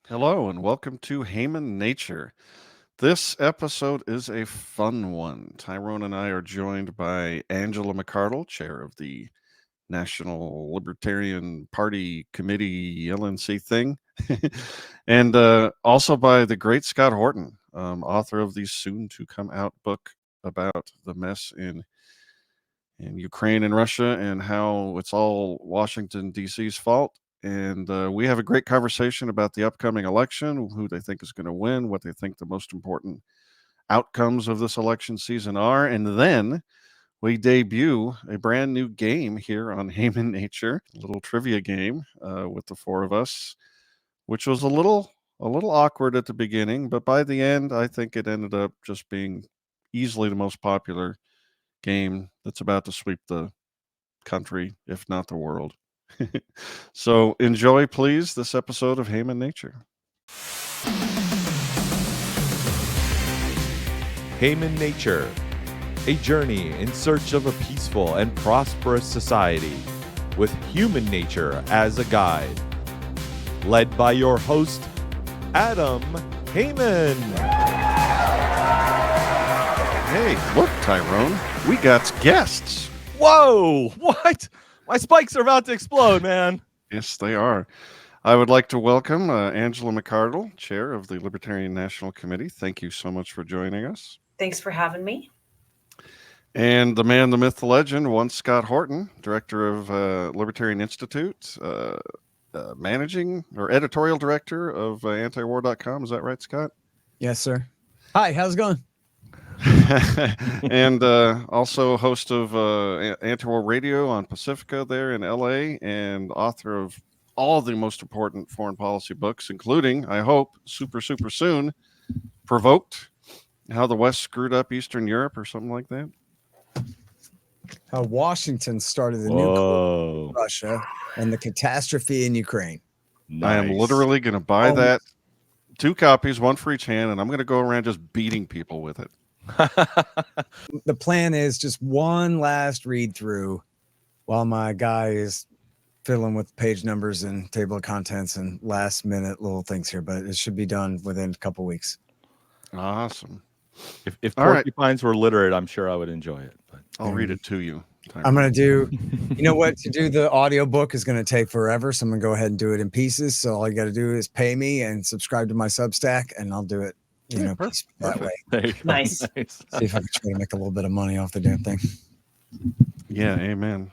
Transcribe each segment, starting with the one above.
Hello and welcome to Haman Nature. This episode is a fun one. Tyrone and I are joined by Angela McArdle, chair of the National Libertarian Party Committee LNC thing, and also by the great Scott Horton, author of the soon-to-come-out book about the mess in Ukraine and Russia and how it's all Washington, D.C.'s fault. And we have a great conversation about the upcoming election, who they think is going to win, what they think the most important outcomes of this election season are. And then we debut a brand new game here on Haman Nature, a little trivia game with the four of us, which was a little awkward at the beginning, but by the end, I think it ended up just being easily the most popular game that's about to sweep the country, if not the world. So enjoy, please, this episode of Haman Nature. Haman Nature, a journey in search of a peaceful and prosperous society with human nature as a guide. Led by your host, Adam Haman. Hey, look, Tyrone, we got guests. Whoa, what? My spikes are about to explode, man. Yes, they are. I would like to welcome Angela McArdle, chair of the Libertarian National Committee. Thank you so much for joining us. Thanks for having me. And the man, the myth, the legend, one Scott Horton, director of Libertarian Institute, managing or editorial director of antiwar.com. Is that right, Scott? Yes, sir. Hi, how's it going? And also host of Antiwar Radio on Pacifica there in LA, and author of all the most important foreign policy books, including, I hope, super soon, Provoked, How the West Screwed Up Eastern Europe, or something like that. How Washington started the nuclear Russia and the catastrophe in Ukraine. Nice. I am literally going to buy that, 2 copies, one for each hand, and I'm going to go around just beating people with it. The plan is just one last read through while my guy is fiddling with page numbers and table of contents and last minute little things here, but it should be done within a couple weeks. Awesome. If All right. porcupines were literate, I'm sure I would enjoy it. But I'll read it to you. I'm going to do, you know what, to do the audio book is going to take forever. So I'm going to go ahead and do it in pieces. So all you got to do is pay me and subscribe to my Substack, and I'll do it, that way. there you go. Nice. See if I can try to make a little bit of money off the damn thing. Yeah, amen.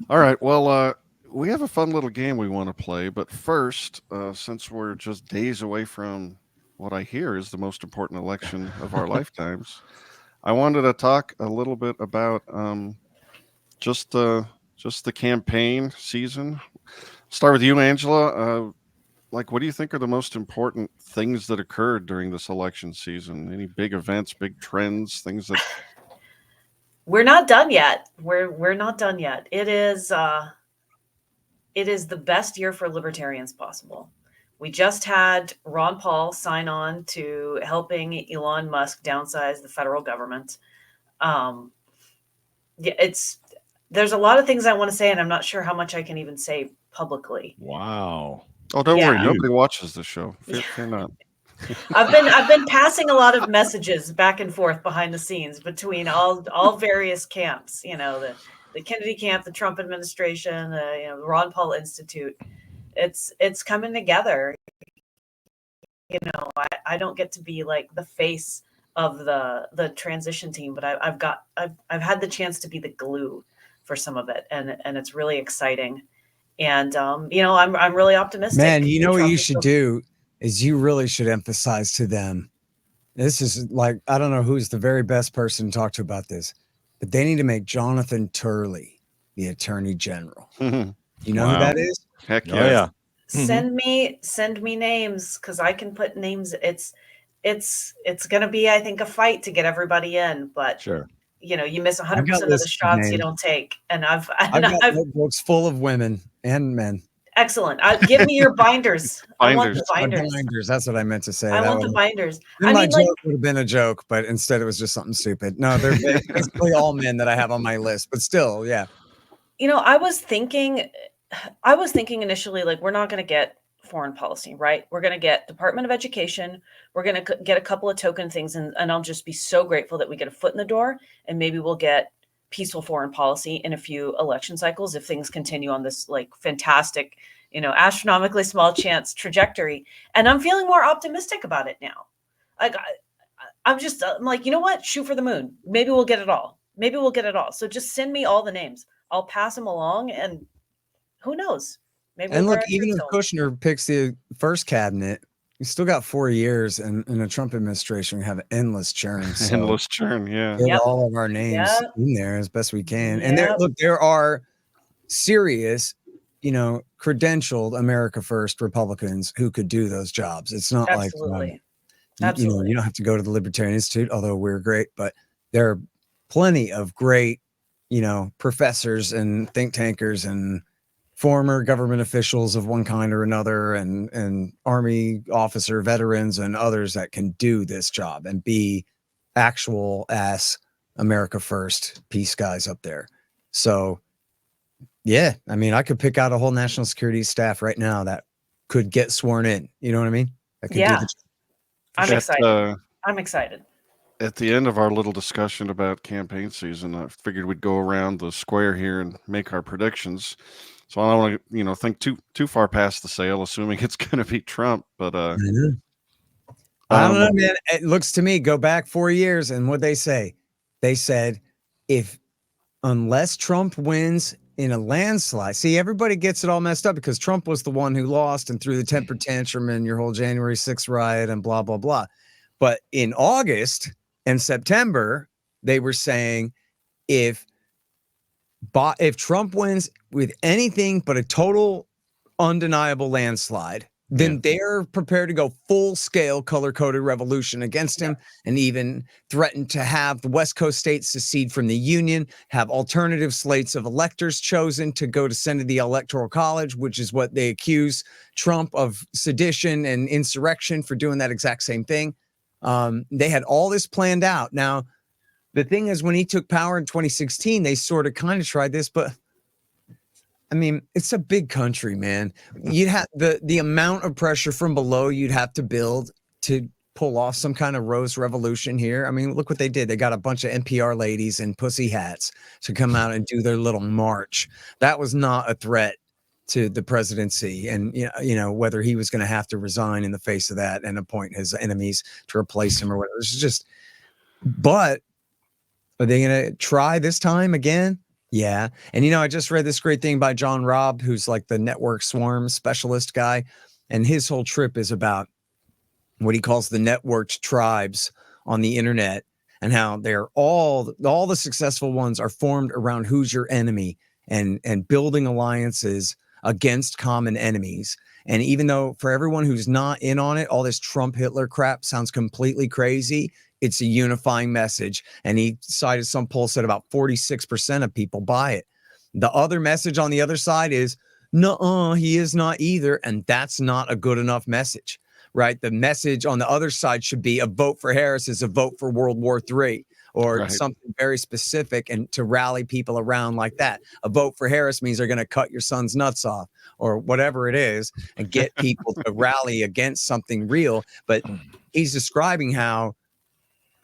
All right, well, we have a fun little game we want to play, but first, since we're just days away from what I hear is the most important election of our lifetimes, I wanted to talk a little bit about just the campaign season. Start with you, Angela. What do you think are the most important things that occurred during this election season? Any big events, big trends, things that... We're not done yet. We're not done yet. It is the best year for libertarians possible. We just had Ron Paul sign on to helping Elon Musk downsize the federal government. There's a lot of things I want to say, and I'm not sure how much I can even say publicly. Wow. Oh, don't worry. Nobody watches the show. Fear not. I've been passing a lot of messages back and forth behind the scenes between all various camps. You know, the Kennedy camp, the Trump administration, the Ron Paul Institute. It's coming together. You know, I don't get to be like the face of the transition team, but I've had the chance to be the glue for some of it, and it's really exciting. And I'm really optimistic. Man, you know what you should do is you really should emphasize to them. This is like, I don't know who's the very best person to talk to about this, but they need to make Jonathan Turley the Attorney General. You know who that is? Heck yeah. Oh, yeah. Send me names, because I can put names. It's going to be, I think, a fight to get everybody in, but Sure. You know, you miss 100% of the shots you don't take. And I've got notebooks full of women and men. Excellent. Give me your binders. I want the binders. Binders. That's what I meant to say. I want the binders. My joke would have been a joke, but instead it was just something stupid. No, they're basically all men that I have on my list, but still, yeah. You know, I was thinking initially, like, we're not going to get foreign policy, right? We're going to get Department of Education. We're going to get a couple of token things. And I'll just be so grateful that we get a foot in the door, and maybe we'll get peaceful foreign policy in a few election cycles if things continue on this like fantastic, astronomically small chance trajectory. And I'm feeling more optimistic about it now. Like I'm like, you know what? Shoot for the moon. Maybe we'll get it all. So just send me all the names. I'll pass them along, and who knows? Maybe. And look, even if Kushner picks the first cabinet, we still got 4 years, and in a Trump administration, we have endless churn. So Endless churn, yeah. get all of our names in there as best we can. And there are serious, credentialed America First Republicans who could do those jobs. It's not like you don't have to go to the Libertarian Institute, although we're great, but there are plenty of great, professors and think tankers and former government officials of one kind or another, and Army officer veterans and others that can do this job and be actual ass America First peace guys up there. So yeah, I mean, I could pick out a whole national security staff right now that could get sworn in. You know what I mean? That could do the job. I'm excited. I'm excited. At the end of our little discussion about campaign season, I figured we'd go around the square here and make our predictions. So I don't want to, think too far past the sale, assuming it's going to be Trump. But I don't know, man. It looks to me, go back 4 years, and what they say? They said, unless Trump wins in a landslide. See, everybody gets it all messed up because Trump was the one who lost and threw the temper tantrum and your whole January 6th riot and blah, blah, blah. But in August and September, they were saying if Trump wins with anything but a total undeniable landslide, then they're prepared to go full-scale color-coded revolution against him, and even threaten to have the West Coast states secede from the Union, have alternative slates of electors chosen to go to send to the Electoral College, which is what they accuse Trump of sedition and insurrection for doing that exact same thing. They had all this planned out. Now, the thing is, when he took power in 2016, they sort of kind of tried this, but I mean, it's a big country, man. You'd have the amount of pressure from below you'd have to build to pull off some kind of rose revolution here. I mean, look what they did. They got a bunch of NPR ladies in pussy hats to come out and do their little march. That was not a threat to the presidency, and whether he was going to have to resign in the face of that and appoint his enemies to replace him or whatever. It's just, but are they going to try this time again? Yeah. And, I just read this great thing by John Robb, who's like the network swarm specialist guy. And his whole trip is about what he calls the networked tribes on the internet, and how they're all the successful ones are formed around who's your enemy, and building alliances against common enemies. And even though for everyone who's not in on it, all this Trump Hitler crap sounds completely crazy, it's a unifying message. And he cited some poll said about 46% of people buy it. The other message on the other side is, no, he is not either. And that's not a good enough message, right? The message on the other side should be a vote for Harris is a vote for World War III, or something very specific, and to rally people around like that. A vote for Harris means they're going to cut your son's nuts off or whatever it is, and get people to rally against something real. But he's describing how,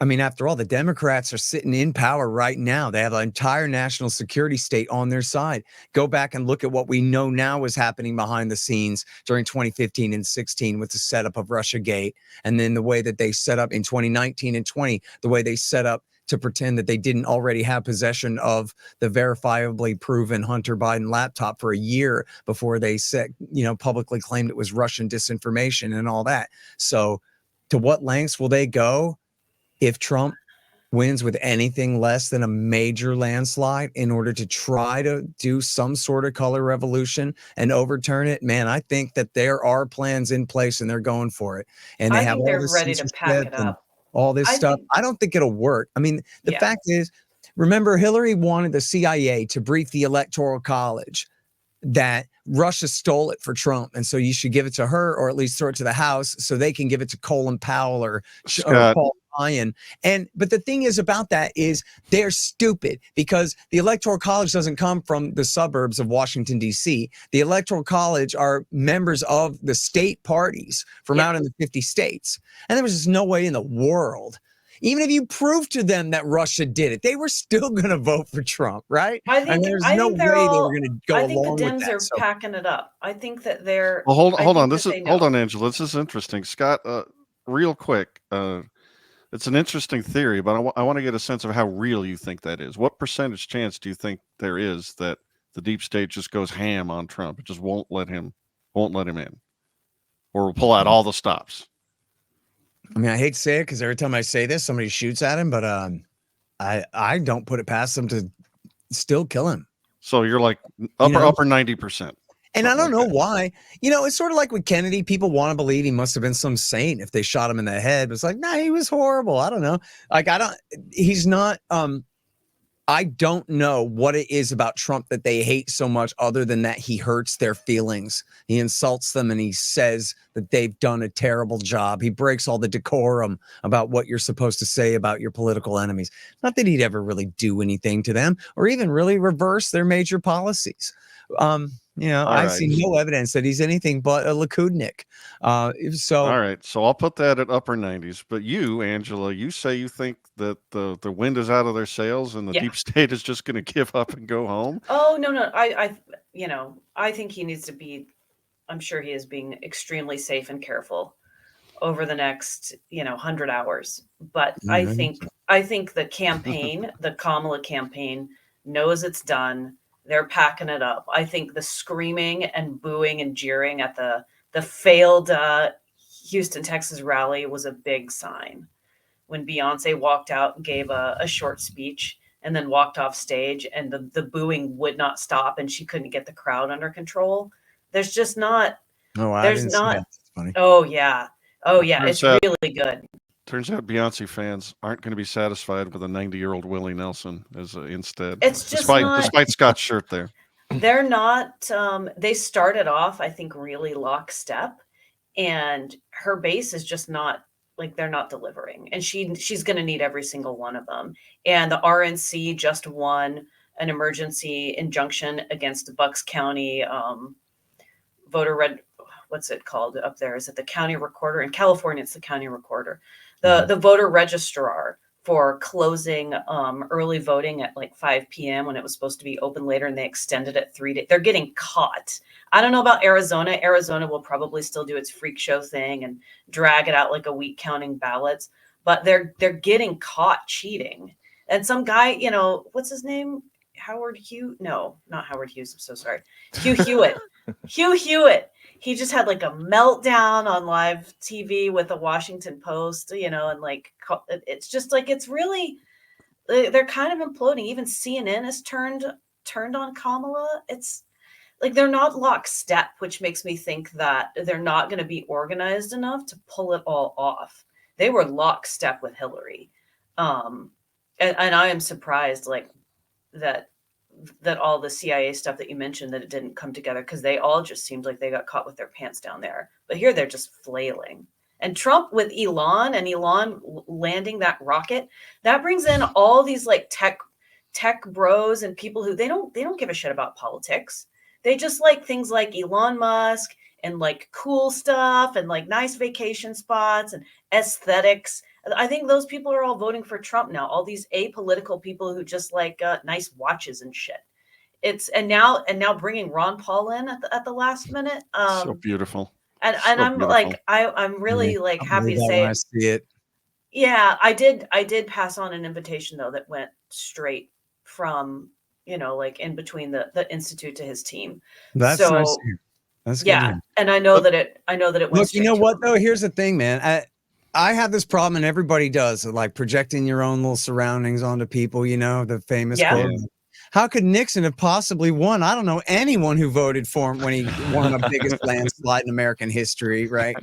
I mean, after all, the Democrats are sitting in power right now. They have an entire national security state on their side. Go back and look at what we know now was happening behind the scenes during 2015 and 16 with the setup of Russiagate. And then the way that they set up in 2019 and 20, the way they set up to pretend that they didn't already have possession of the verifiably proven Hunter Biden laptop for a year before they said, publicly claimed it was Russian disinformation and all that. So to what lengths will they go if Trump wins with anything less than a major landslide in order to try to do some sort of color revolution and overturn it? Man, I think that there are plans in place and they're going for it. And they have all they're this ready to pack it up. All this stuff. I don't think it'll work. I mean, the fact is, remember, Hillary wanted the CIA to brief the Electoral College that Russia stole it for Trump, and so you should give it to her, or at least throw it to the House so they can give it to Colin Powell or Paul lying. But the thing is about that is they're stupid because the Electoral College doesn't come from the suburbs of Washington, D.C. The Electoral College are members of the state parties from out in the 50 states. And there was just no way in the world, even if you proved to them that Russia did it, they were still going to vote for Trump, right? I think there's I no think way they're they all. were going to go I think the along with Dems that. are So packing it up. I think that they're. Well, hold I on. think that they Hold know. on, Angela. This is interesting, Scott. Real quick, it's an interesting theory, but I want to get a sense of how real you think that is. What percentage chance do you think there is that the deep state just goes ham on Trump? It just won't let him in, or will pull out all the stops. I mean, I hate to say it because every time I say this, somebody shoots at him, but I don't put it past them to still kill him. So you're like upper 90%. And I don't know why. It's sort of like with Kennedy. People want to believe he must have been some saint if they shot him in the head. But it's like, nah, he was horrible. I don't know. Like, he's not, I don't know what it is about Trump that they hate so much other than that he hurts their feelings. He insults them and he says that they've done a terrible job. He breaks all the decorum about what you're supposed to say about your political enemies. Not that he'd ever really do anything to them or even really reverse their major policies. I've seen no evidence that he's anything but a Likudnik. All right. So I'll put that at upper 90s. But you, Angela, you say you think that the wind is out of their sails and the deep state is just going to give up and go home? Oh, no. I think he needs to be, I'm sure he is being extremely safe and careful over the next, 100 hours. But I think the campaign, the Kamala campaign, knows it's done. They're packing it up. I think the screaming and booing and jeering at the failed Houston, Texas rally was a big sign. When Beyonce walked out and gave a short speech and then walked off stage and the booing would not stop and she couldn't get the crowd under control. There's just not. Oh, I didn't see that. That's funny. Oh, yeah. It's really good. Turns out Beyonce fans aren't going to be satisfied with a 90-year-old Willie Nelson as instead. It's just despite Scott's shirt there. They're not. They started off, I think, really lockstep, and her base is just not like they're not delivering, and she's going to need every single one of them. And the RNC just won an emergency injunction against the Bucks County what's it called up there? Is it the county recorder? In California, it's the county recorder. The voter registrar for closing early voting at like 5 p.m. when it was supposed to be open later, and they extended it 3 days. They're getting caught. I don't know about Arizona. Arizona will probably still do its freak show thing and drag it out like a week counting ballots, but they're getting caught cheating. And some guy, what's his name? Howard Hughes? No, not Howard Hughes. I'm so sorry. Hugh Hewitt. Hugh Hewitt. He just had like a meltdown on live TV with the Washington Post, and like, it's just like, it's really, they're kind of imploding. Even CNN has turned on Kamala. It's like, they're not lockstep, which makes me think that they're not going to be organized enough to pull it all off. They were lockstep with Hillary. And I am surprised like that all the CIA stuff that you mentioned, that it didn't come together, because they all just seemed like they got caught with their pants down there. But here they're just flailing. And Trump with Elon landing that rocket, that brings in all these like tech bros and people who they don't give a shit about politics. They just like things like Elon Musk and like cool stuff and like nice vacation spots and aesthetics. I think those people are all voting for Trump now. All these apolitical people who just like nice watches and shit. And now bringing Ron Paul in at the last minute. So beautiful. And I'm beautiful. Like I'm really like happy to say I see it. Yeah, I did pass on an invitation though that went straight from like in between the institute to his team. That's so nice. That's good. Yeah, and I know that it went. Look, you know what him. though? Here's the thing, man. I have this problem, and everybody does, like projecting your own little surroundings onto people, the famous quote. How could Nixon have possibly won? I don't know anyone who voted for him when he won the biggest landslide in American history, right?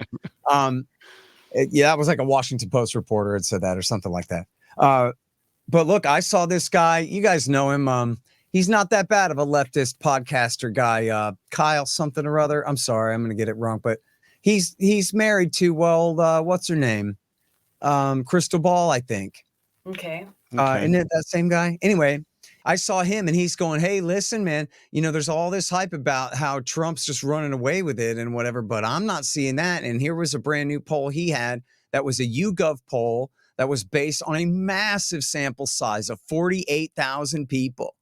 That was like a Washington Post reporter had said that or something like that. But look, I saw this guy. You guys know him. He's not that bad of a leftist podcaster guy, Kyle something or other. I'm sorry, I'm going to get it wrong, but he's married to, what's her name? Crystal Ball, I think. Okay. Isn't it that same guy? Anyway, I saw him and he's going, hey, listen, man, there's all this hype about how Trump's just running away with it and whatever, but I'm not seeing that. And here was a brand new poll he had that was a YouGov poll that was based on a massive sample size of 48,000 people.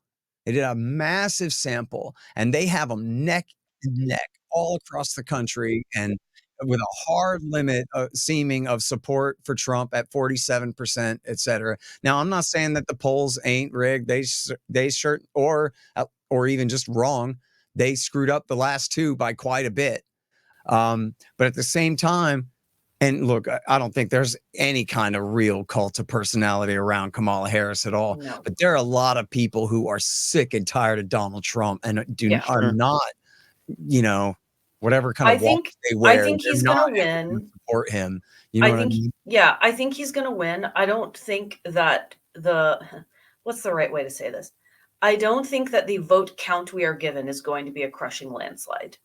They did a massive sample and they have them neck and neck all across the country and with a hard limit seeming of support for Trump at 47%, et cetera. Now, I'm not saying that the polls ain't rigged. They sure, or even just wrong. They screwed up the last two by quite a bit. But at the same time, and look, I don't think there's any kind of real cult of personality around Kamala Harris at all. No. But there are a lot of people who are sick and tired of Donald Trump and are not, whatever kind of walk they wear. I think he's going to win. Support him. You know what I mean? Yeah, I think he's going to win. I don't think that what's the right way to say this? I don't think that the vote count we are given is going to be a crushing landslide.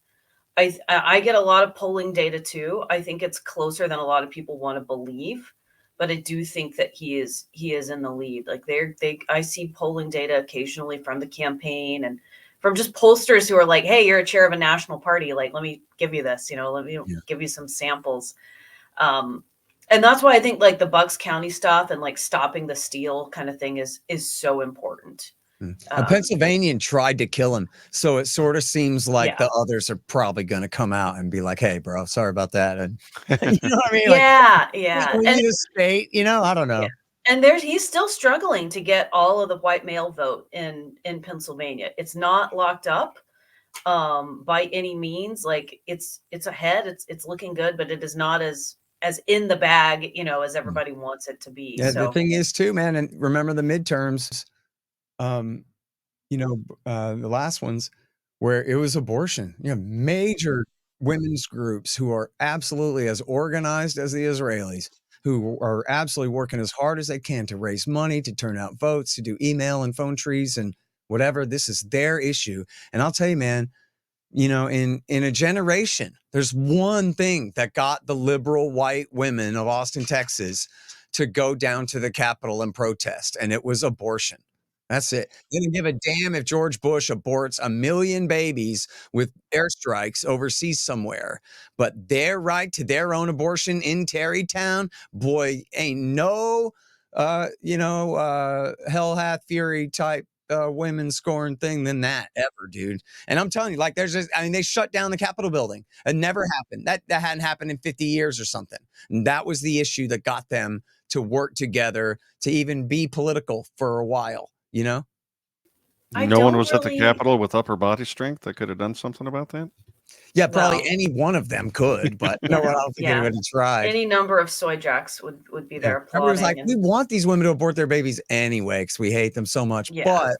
I get a lot of polling data too. I think it's closer than a lot of people want to believe, but I do think that he is in the lead. Like I see polling data occasionally from the campaign and from just pollsters who are like, hey, you're a chair of a national party. Like, let me give you this, let me give you some samples. And that's why I think like the Bucks County stuff and like stopping the steal kind of thing is so important. A Pennsylvanian tried to kill him. So it sort of seems like the others are probably going to come out and be like, hey, bro, sorry about that. And you know what I mean? Yeah. We need a state, I don't know. Yeah. And he's still struggling to get all of the white male vote in Pennsylvania. It's not locked up by any means. Like it's ahead. It's looking good, but it is not as in the bag, as everybody wants it to be. Yeah, the thing is too, man, and remember the midterms, the last ones where it was abortion, major women's groups who are absolutely as organized as the Israelis, who are absolutely working as hard as they can to raise money, to turn out votes, to do email and phone trees and whatever. This is their issue. And I'll tell you, man, in a generation, there's one thing that got the liberal white women of Austin, Texas to go down to the Capitol and protest, and it was abortion. That's it. They didn't give a damn if George Bush aborts 1 million babies with airstrikes overseas somewhere. But their right to their own abortion in Terrytown, boy, ain't no, hell hath fury type women scoring thing than that ever, dude. And I'm telling you, like, they shut down the Capitol building. It never happened. That hadn't happened in 50 years or something. And that was the issue that got them to work together to even be political for a while. No one was at the Capitol with upper body strength that could have done something about that? Yeah, probably any one of them could, but no one else anybody tried. Any number of soy jacks would be there applauding. Everyone's like, we want these women to abort their babies anyway because we hate them so much. Yeah. But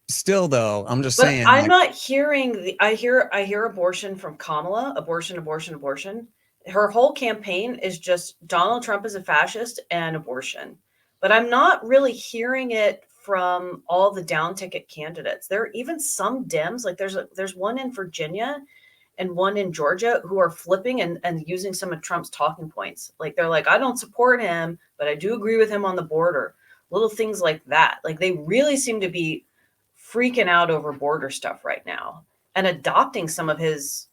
still, though, I'm just saying. I'm not hearing I hear abortion from Kamala, abortion. Her whole campaign is just Donald Trump is a fascist and abortion. But I'm not really hearing it from all the down ticket candidates. There are even some Dems, like there's one in Virginia and one in Georgia who are flipping and using some of Trump's talking points. Like they're like, I don't support him, but I do agree with him on the border. Little things like that. Like they really seem to be freaking out over border stuff right now and adopting some of his,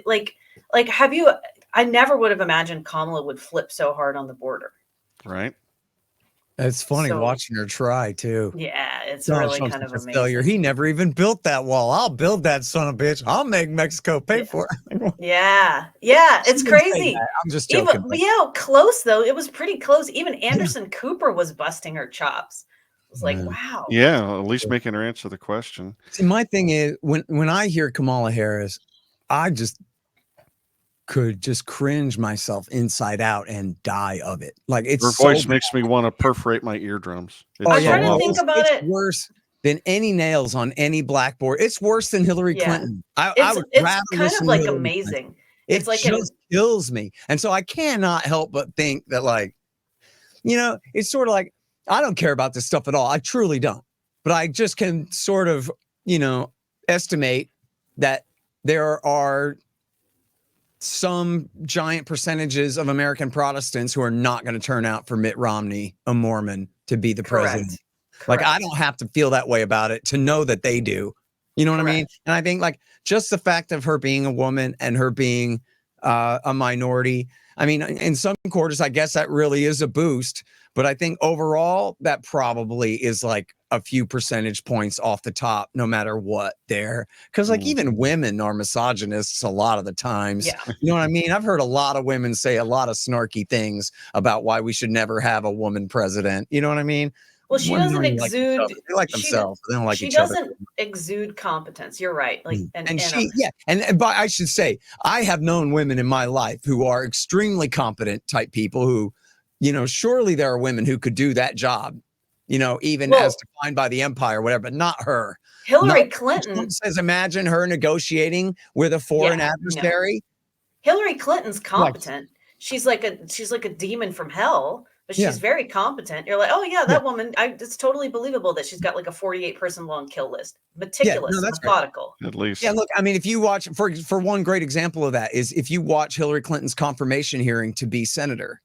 like I never would have imagined Kamala would flip so hard on the border. Right. It's funny watching her try too. Yeah, it's really kind of amazing. Failure. He never even built that wall. I'll build that son of a bitch. I'll make Mexico pay for it. Yeah, it's crazy. I'm just joking. Close though. It was pretty close. Even Anderson Cooper was busting her chops. It was like, wow. Yeah, at least making her answer the question. See, my thing is when I hear Kamala Harris, I just could just cringe myself inside out and die of it. Like it's her voice makes me want to perforate my eardrums. I'm trying to think about it. Worse than any nails on any blackboard. It's worse than Hillary Clinton. I would rather kind of like amazing. It's like just kills me. And so I cannot help but think that, like, it's sort of like, I don't care about this stuff at all. I truly don't. But I just can sort of, estimate that there are some giant percentages of American Protestants who are not going to turn out for Mitt Romney, a Mormon, to be the president. Like, I don't have to feel that way about it to know that they do. You know what I mean? And I think like just the fact of her being a woman and her being a minority, I mean, in some quarters, I guess that really is a boost. But I think overall, that probably is like a few percentage points off the top, no matter what there. Because like even women are misogynists a lot of the times. Yeah. You know what I mean? I've heard a lot of women say a lot of snarky things about why we should never have a woman president. You know what I mean? Well, she doesn't exude. They like themselves. They don't like she each other. doesn't exude competence. You're right. Like, but I should say, I have known women in my life who are extremely competent type people who, you know, surely there are women who could do that job, you know, even as defined by the empire, or whatever, but not her. Hillary Clinton Trump says, imagine her negotiating with a foreign adversary. No. Hillary Clinton's competent. She's like a demon from hell. But she's very competent. You're like, oh yeah, that woman. It's totally believable that she's got like a 48-person long kill list, meticulous, methodical. Right. At least, yeah. Look, I mean, if you watch, for one great example of that is if you watch Hillary Clinton's confirmation hearing to be senator,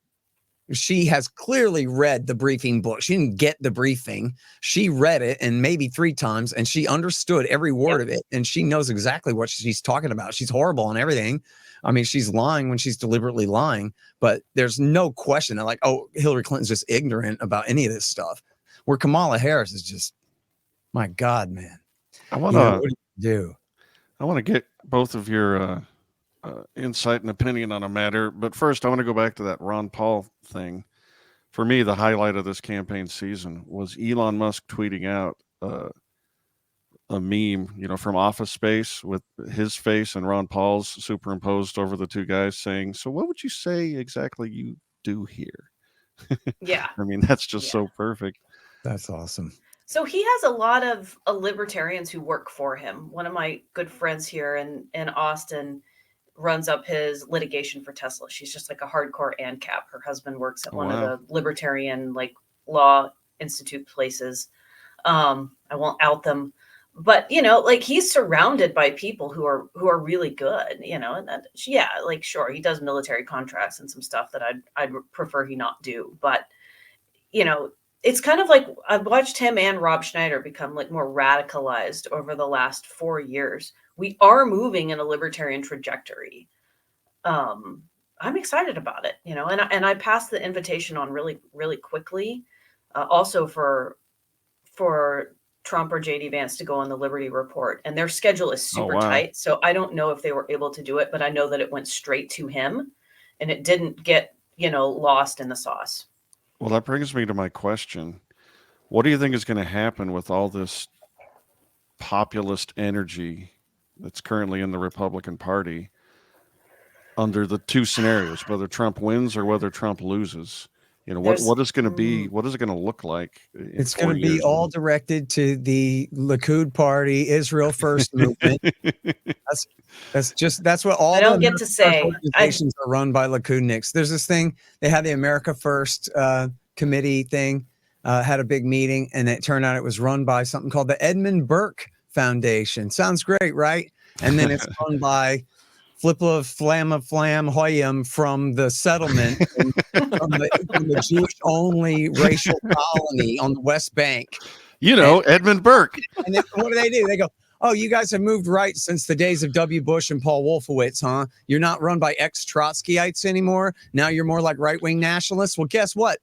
she has clearly read the briefing book. She didn't get the briefing. She read it and maybe 3 times, and she understood every word of it, and she knows exactly what she's talking about. She's horrible on everything. I mean, she's lying when she's deliberately lying, but there's no question that like, oh, Hillary Clinton's just ignorant about any of this stuff. Where Kamala Harris is just, my God, man. What do you do? I want to get both of your insight and opinion on a matter, but first I want to go back to that Ron Paul thing. For me, the highlight of this campaign season was Elon Musk tweeting out a meme, you know, from Office Space with his face and Ron Paul's superimposed over the two guys saying, so what would you say exactly you do here? Yeah. I mean, that's just so perfect. That's awesome. So he has a lot of libertarians who work for him. One of my good friends here in Austin runs up his litigation for Tesla. She's just like a hardcore ANCAP. Her husband works at one of the libertarian like law institute places. I won't out them. But, you know, like he's surrounded by people who are really good, you know, and like, sure, he does military contracts and some stuff that I'd prefer he not do. But, you know, it's kind of like I've watched him and Rob Schneider become like more radicalized over the last 4 years. We are moving in a libertarian trajectory. I'm excited about it, you know, and I passed the invitation on really, really quickly. Also for Trump or JD Vance to go on the Liberty Report, and their schedule is super tight. So I don't know if they were able to do it, but I know that it went straight to him and it didn't get, you know, lost in the sauce. Well, that brings me to my question. What do you think is going to happen with all this populist energy that's currently in the Republican Party under the two scenarios, whether Trump wins or whether Trump loses? You know, what is going to be, what is it going to look like? It's going to be all directed to the Likud party, Israel First movement. That's what all I don't get to say. Organizations are run by Likudniks. There's this thing, they had the America First committee thing, had a big meeting, and it turned out it was run by something called the Edmund Burke Foundation. Sounds great, right? And then it's run by Flipla Flamma Flam Hoyam from the settlement from the Jewish-only racial colony on the West Bank. You know, Edmund Burke. And then, what do? They go, oh, you guys have moved right since the days of W. Bush and Paul Wolfowitz, huh? You're not run by ex-Trotskyites anymore. Now you're more like right-wing nationalists. Well, guess what?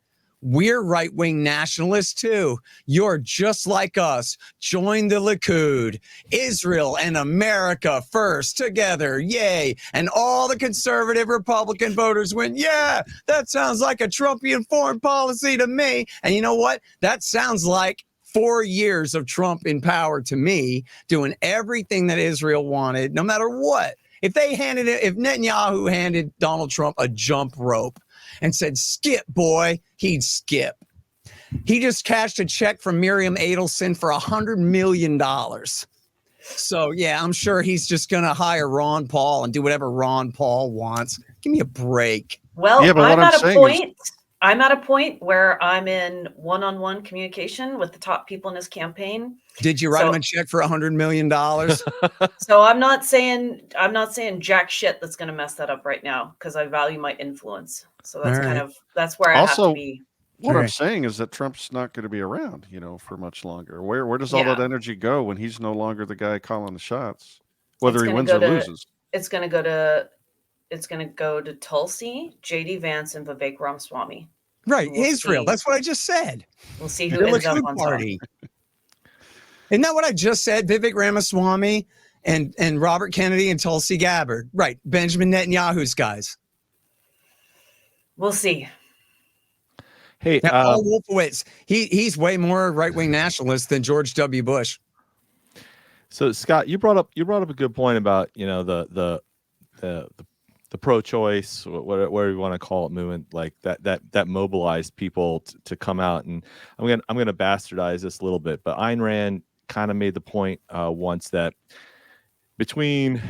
We're right-wing nationalists too. You're just like us. Join the Likud. Israel and America first together. Yay. And all the conservative Republican voters went, yeah, that sounds like a Trumpian foreign policy to me. And you know what? That sounds like 4 years of Trump in power to me, doing everything that Israel wanted, no matter what. If Netanyahu handed Donald Trump a jump rope and said, skip, boy, he'd skip. He just cashed a check from Miriam Adelson for $100 million. So, yeah, I'm sure he's just going to hire Ron Paul and do whatever Ron Paul wants. Give me a break. Well, I'm at a point. I'm at a point where I'm in one-on-one communication with the top people in his campaign. Did you write him a check for $100 million? So I'm not saying jack shit that's going to mess that up right now, because I value my influence. So that's that's where I have to be. What I'm saying is that Trump's not going to be around, for much longer. Where does all that energy go when he's no longer the guy calling the shots, whether he wins or loses? It's going to go to Tulsi, J.D. Vance, and Vivek Ramaswamy. Right, Israel. That's what I just said. We'll see who ends up on party. Isn't that what I just said? Vivek Ramaswamy and Robert Kennedy and Tulsi Gabbard. Right, Benjamin Netanyahu's guys. We'll see. Hey, Paul Wolfowitz, he's way more right-wing nationalist than George W. Bush. So Scott, you brought up a good point about the pro-choice, whatever you want to call it, movement, like that mobilized people to come out. And I'm gonna bastardize this a little bit, but Ayn Rand kind of made the point once that between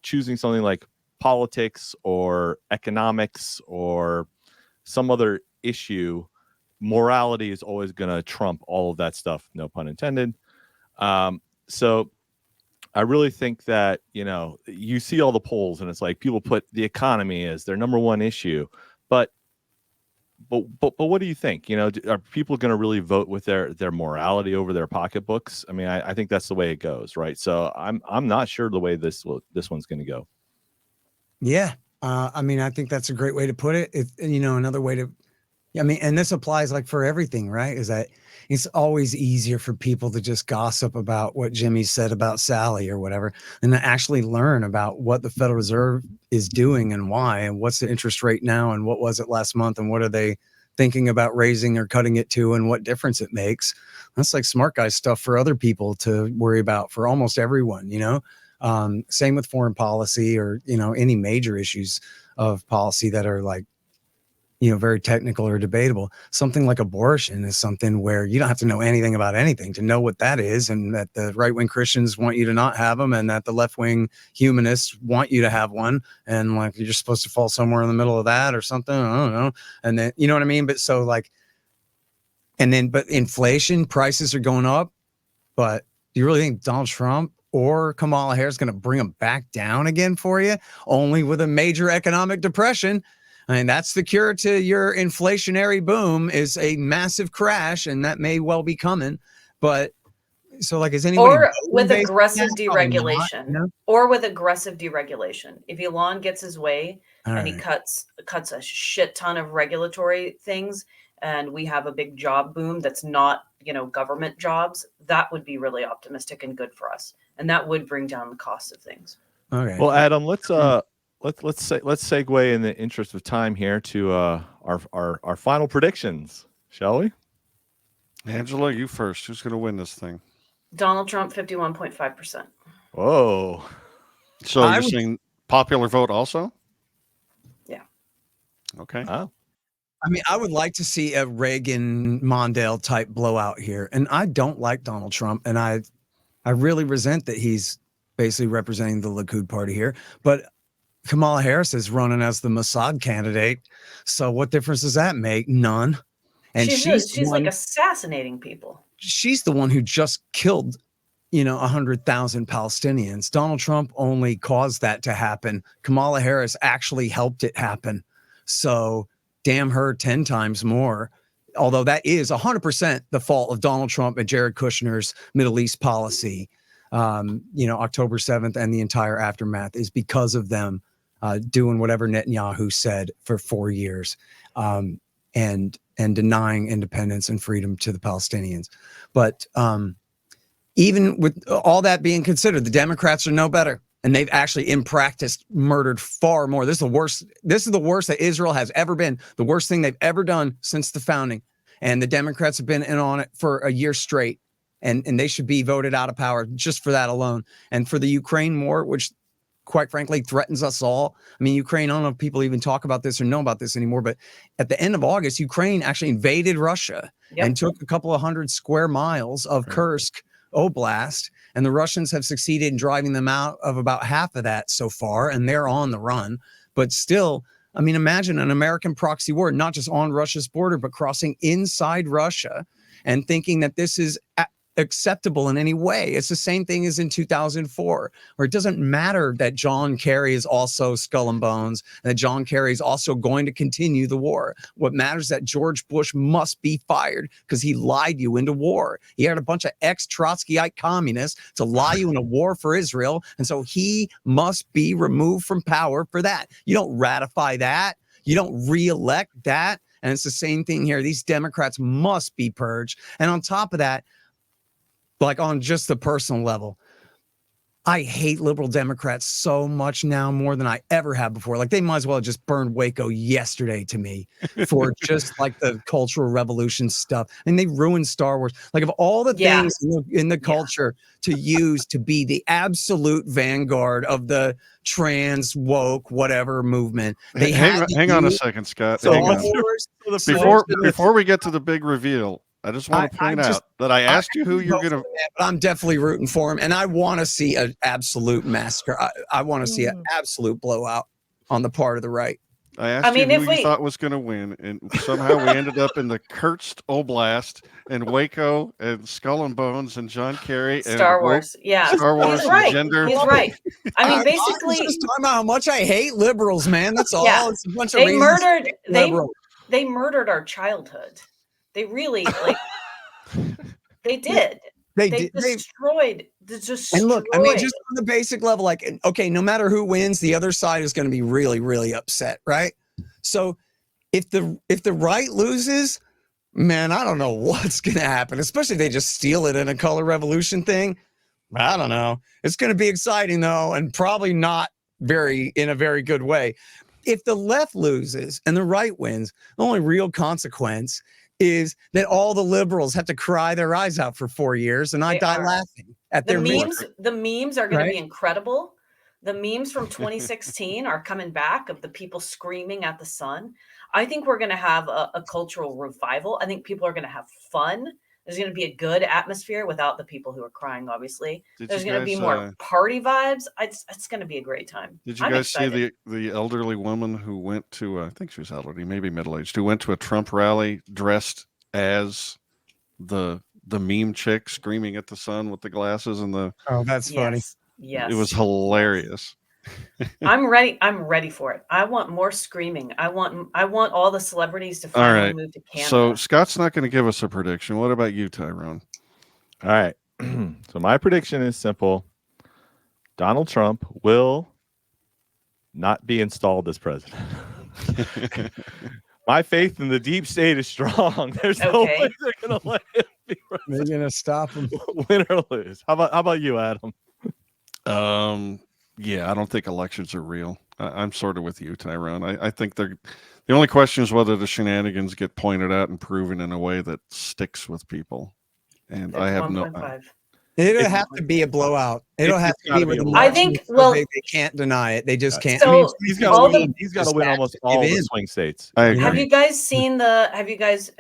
choosing something like politics or economics or some other issue, morality is always going to trump all of that stuff, no pun intended. So I really think that, you see all the polls and it's like people put the economy as their number one issue, but what do you think? Are people going to really vote with their morality over their pocketbooks? I mean, I think that's the way it goes, right? So I'm not sure the way this one's going to go. Yeah. I mean, I think that's a great way to put it. Another way to, and this applies like for everything, right? Is that it's always easier for people to just gossip about what Jimmy said about Sally or whatever, than to actually learn about what the Federal Reserve is doing and why, and what's the interest rate now, and what was it last month, and what are they thinking about raising or cutting it to, and what difference it makes. That's like smart guy stuff for other people to worry about for almost everyone, Same with foreign policy or, any major issues of policy that are like, very technical or debatable. Something like abortion is something where you don't have to know anything about anything to know what that is, and that the right-wing Christians want you to not have them, and that the left-wing humanists want you to have one, and like you're just supposed to fall somewhere in the middle of that or something. I don't know. And then, you know what I mean? But so like, but inflation, prices are going up. But do you really think Donald Trump or Kamala Harris is going to bring them back down again for you? Only with a major economic depression. I mean, that's the cure to your inflationary boom, is a massive crash, and that may well be coming. But so, like, is anyone with aggressive deregulation? Or with aggressive deregulation, if Elon gets his way and he cuts a shit ton of regulatory things, and we have a big job boom that's not government jobs, that would be really optimistic and good for us, and that would bring down the cost of things. Okay. Well, Adam, let's segue in the interest of time here to our final predictions, shall we? Angela, you first. Who's going to win this thing? Donald Trump, 51.5%. Whoa! So you're saying popular vote also? Yeah. Okay. Oh. I mean, I would like to see a Reagan Mondale type blowout here, and I don't like Donald Trump, and I really resent that he's basically representing the Likud party here, but Kamala Harris is running as the Mossad candidate. So what difference does that make? None. And she's like assassinating people. She's the one who just killed, 100,000 Palestinians. Donald Trump only caused that to happen. Kamala Harris actually helped it happen. So damn her 10 times more. Although that is 100% the fault of Donald Trump and Jared Kushner's Middle East policy. October 7th and the entire aftermath is because of them doing whatever Netanyahu said for 4 years, and denying independence and freedom to the Palestinians. But even with all that being considered, the Democrats are no better. And they've actually, in practice, murdered far more. This is the worst. This is the worst that Israel has ever been. The worst thing they've ever done since the founding. And the Democrats have been in on it for a year straight. And they should be voted out of power just for that alone. And for the Ukraine war, which quite frankly threatens us all. I mean, Ukraine, I don't know if people even talk about this or know about this anymore, but at the end of August, Ukraine actually invaded Russia and took a couple of 100 square miles of Kursk Oblast. And the Russians have succeeded in driving them out of about half of that so far. And they're on the run. But still, I mean, imagine an American proxy war, not just on Russia's border, but crossing inside Russia and thinking that this is acceptable in any way. It's the same thing as in 2004, where it doesn't matter that John Kerry is also skull and bones, and that John Kerry is also going to continue the war. What matters is that George Bush must be fired because he lied you into war. He had a bunch of ex-Trotskyite communists to lie you into war for Israel, and so he must be removed from power for that. You don't ratify that. You don't re-elect that. And it's the same thing here. These Democrats must be purged. And on top of that, like on just the personal level, I hate liberal Democrats so much now, more than I ever have before. Like, they might as well have just burned Waco yesterday to me for just like the cultural revolution stuff. And they ruined Star Wars. Like, of all the things in the culture to use to be the absolute vanguard of the trans woke whatever movement, they hang on a second, Scott. So Hang on. Before we get to the big reveal, I just want to point out that I asked you who you're going to... But I'm definitely rooting for him, and I want to see an absolute massacre. I want to see an absolute blowout on the part of the right. I asked you who you thought was going to win, and somehow we ended up in the Kursk Oblast and Waco and Skull and Bones and John Kerry and Star Wars. Star Wars. He's right. Gender. He's right. I mean, basically, I'm just talking about how much I hate liberals, man. That's all. Yeah. It's a bunch of reasons. They murdered our childhood. They really they did. They destroyed. And look, I mean, just on the basic level, like, okay, no matter who wins, the other side is going to be really, really upset, right? So if the right loses, man, I don't know what's going to happen, especially if they just steal it in a color revolution thing. I don't know. It's going to be exciting, though, and probably not in a very good way. If the left loses and the right wins, the only real consequence is that all the liberals have to cry their eyes out for 4 years, and I die laughing at their memes. The memes are going to be incredible. The memes from 2016 are coming back, of the people screaming at the sun. I think we're going to have a cultural revival. I think people are going to have fun. There's going to be a good atmosphere without the people who are crying, obviously. There's going to be more party vibes. It's going to be a great time. Did you guys see the elderly woman who went to, I think she was elderly, maybe middle-aged, who went to a Trump rally as the meme chick screaming at the sun with the glasses and the... Oh, that's funny. Yes. It was hilarious. I'm ready for it. I want more screaming. I want all the celebrities to finally move to Canada. So Scott's not going to give us a prediction. What about you, Tyrone? All right. So my prediction is simple. Donald Trump will not be installed as president. My faith in the deep state is strong. There's no way they're going to let him be president. They're going to stop him. Win or lose. How about you, Adam? Yeah, I don't think elections are real. I'm sort of with you, Tyrone. I think the only question is whether the shenanigans get pointed out and proven in a way that sticks with people. And I have 1.5. It'll have to be a blowout. It'll have to be with the I think, they can't deny it. They just can't. So I mean, he's got to win almost all the swing states. I agree. Have you guys seen have you guys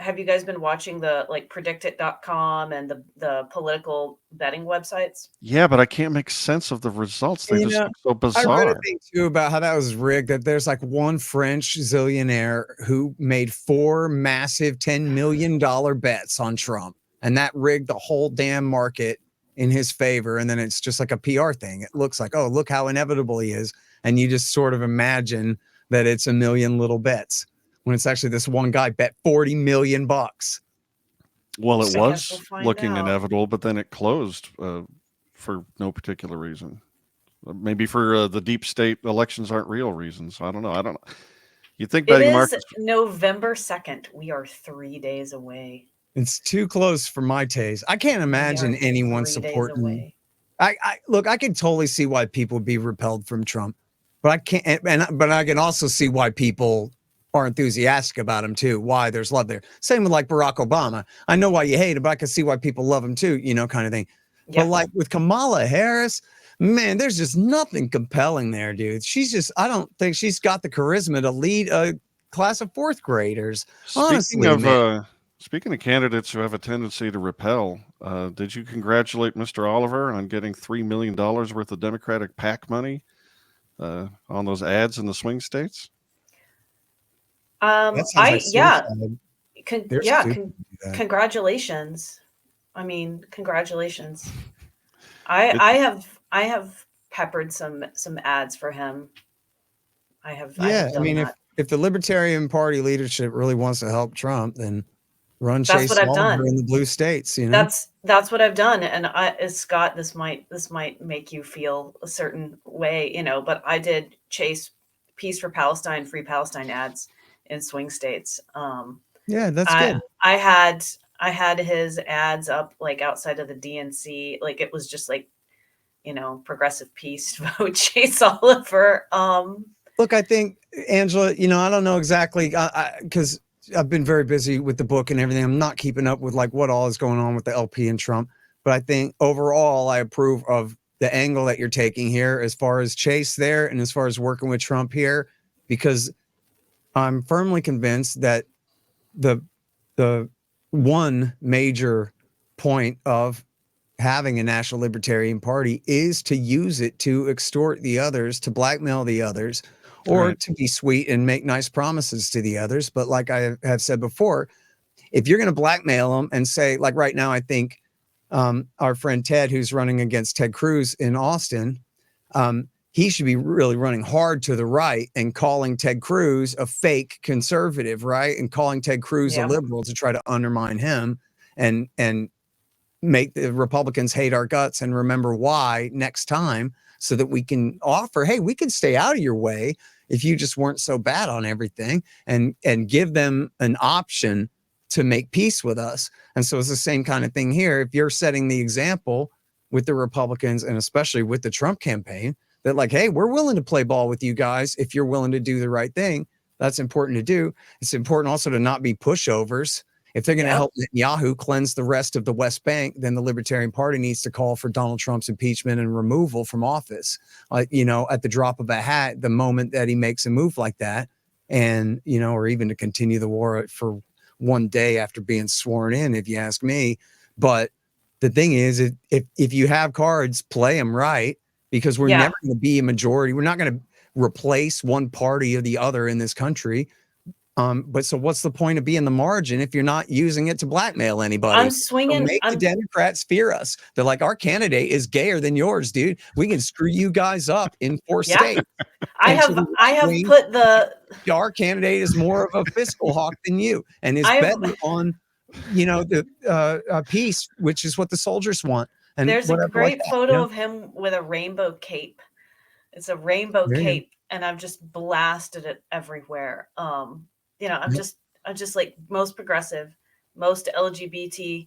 been watching the like predictit.com and the political betting websites? Yeah, but I can't make sense of the results. They just look so bizarre. I read a thing too about how that was rigged, that there's like one French zillionaire who made 4 massive $10 million bets on Trump, and that rigged the whole damn market in his favor. And then it's just like a PR thing. It looks like, oh, look how inevitable he is. And you just sort of imagine that it's a million little bets when it's actually this one guy bet $40 million. Well, it was looking inevitable, but then it closed for no particular reason. Maybe for the deep state elections aren't real reasons. I don't know. You think betting markets... November 2nd. We are 3 days away. It's too close for my taste. I can't imagine anyone supporting. Look, I can totally see why people would be repelled from Trump, but I can't. But I can also see why people are enthusiastic about him too. Why there's love there. Same with like Barack Obama. I know why you hate him, but I can see why people love him too. Kind of thing. Yeah. But like with Kamala Harris, man, there's just nothing compelling there, dude. I don't think she's got the charisma to lead a class of 4th graders. Speaking of candidates who have a tendency to repel, did you congratulate Mr. Oliver on getting $3 million worth of Democratic PAC money on those ads in the swing states? That sounds like Yeah, suicide. They're stupid to do that. congratulations. I mean, congratulations. I have peppered some ads for him. I have done mean, that. if the Libertarian Party leadership really wants to help Trump, then run That's Chase what I've Sliver done. in the blue states. You know, That's what I've done. And Scott, this might make you feel a certain way, but I did Chase Peace for Palestine, Free Palestine ads in swing states. yeah, that's good. I had his ads up like outside of the DNC, like it was just like, progressive peace vote Chase Oliver. Look, I think, Angela, I don't know exactly because I've been very busy with the book and everything. I'm not keeping up with like what all is going on with the LP and Trump. But I think overall, I approve of the angle that you're taking here as far as Chase there and as far as working with Trump here, because I'm firmly convinced that the one major point of having a national libertarian party is to use it to extort the others, to blackmail the others, or to be sweet and make nice promises to the others. But like I have said before, if you're going to blackmail them and say, like right now, I think our friend Ted, who's running against Ted Cruz in Austin, he should be really running hard to the right and calling Ted Cruz a fake conservative, right? And calling Ted Cruz a liberal to try to undermine him and make the Republicans hate our guts and remember why next time, so that we can offer, hey, we can stay out of your way if you just weren't so bad on everything, and give them an option to make peace with us. And so it's the same kind of thing here. If you're setting the example with the Republicans and especially with the Trump campaign, that like, hey, we're willing to play ball with you guys if you're willing to do the right thing. That's important to do. It's important also to not be pushovers. If they're going to help Netanyahu cleanse the rest of the West Bank, then the Libertarian Party needs to call for Donald Trump's impeachment and removal from office, at the drop of a hat, the moment that he makes a move like that, and, or even to continue the war for one day after being sworn in, if you ask me. But the thing is, if you have cards, play them right, because we're never going to be a majority. We're not going to replace one party or the other in this country. But so what's the point of being the margin if you're not using it to blackmail anybody? I'm swinging. So make the Democrats fear us. They're like, our candidate is gayer than yours, dude. We can screw you guys up in 4 states. I have put our candidate is more of a fiscal hawk than you, and is better on, the peace, which is what the soldiers want. And there's a great photo of him with a rainbow cape. It's a rainbow cape, and I've just blasted it everywhere. I'm just like most progressive, most LGBTQ,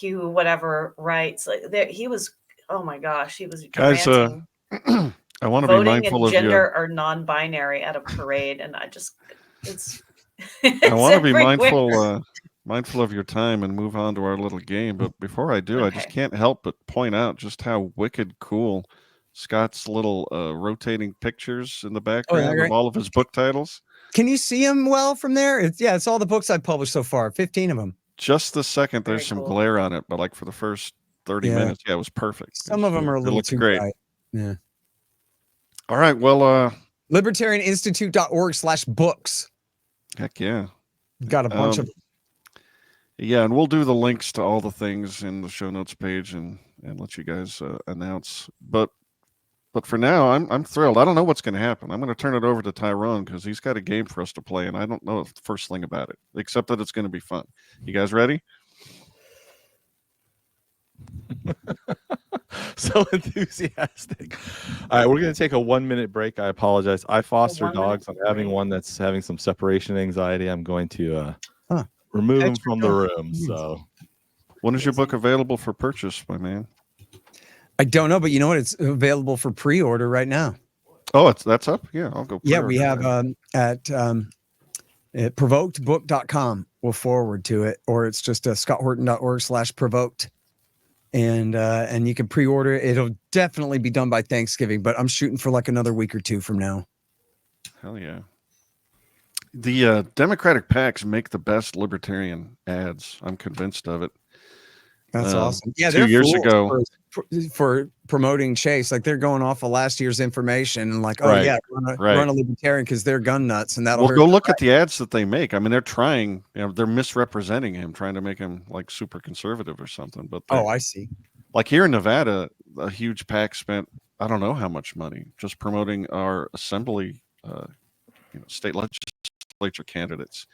whatever rights. Like he was, oh my gosh, he was guys. I want to be mindful of gender or non-binary at a parade, and I want to be mindful of your time and move on to our little game. But before I do, I just can't help but point out just how wicked cool Scott's little rotating pictures in the background of all of his book titles. Can you see them well from there? It's all the books I've published so far, 15 of them. Just the second, there's some glare on it, but like for the first 30 minutes, it was perfect. Some of them are a little too great. bright. Yeah. All right, well, libertarianinstitute.org/books. Heck yeah. Got a bunch of. Yeah, and we'll do the links to all the things in the show notes page and let you guys announce. But for now, I'm thrilled. I don't know what's going to happen. I'm going to turn it over to Tyrone because he's got a game for us to play, and I don't know the first thing about it, except that it's going to be fun. You guys ready? So enthusiastic. All right, we're going to take a 1-minute break. I apologize. I foster dogs. I'm having one that's having some separation anxiety. I'm going to remove him from the room. So, when is your book available for purchase, my man? I don't know, but you know what? It's available for pre-order right now. Oh, that's up? Yeah, I'll go. Yeah, we have at provokedbook.com. We'll forward to it, or it's just scotthorton.org/provoked. And you can pre-order it. It'll definitely be done by Thanksgiving, but I'm shooting for like another week or two from now. Hell yeah. The Democratic PACs make the best libertarian ads. I'm convinced of it. That's awesome. Yeah, 2 years ago, for promoting Chase. Like they're going off of last year's information and like, oh Right, yeah, right. run a libertarian because they're gun nuts and that'll Well, hurt. go look at the ads that they make. I mean, they're trying, they're misrepresenting him, trying to make him like super conservative or something. But Oh, I see. like here in Nevada, a huge PAC spent I don't know how much money just promoting our assembly, state legislature candidates,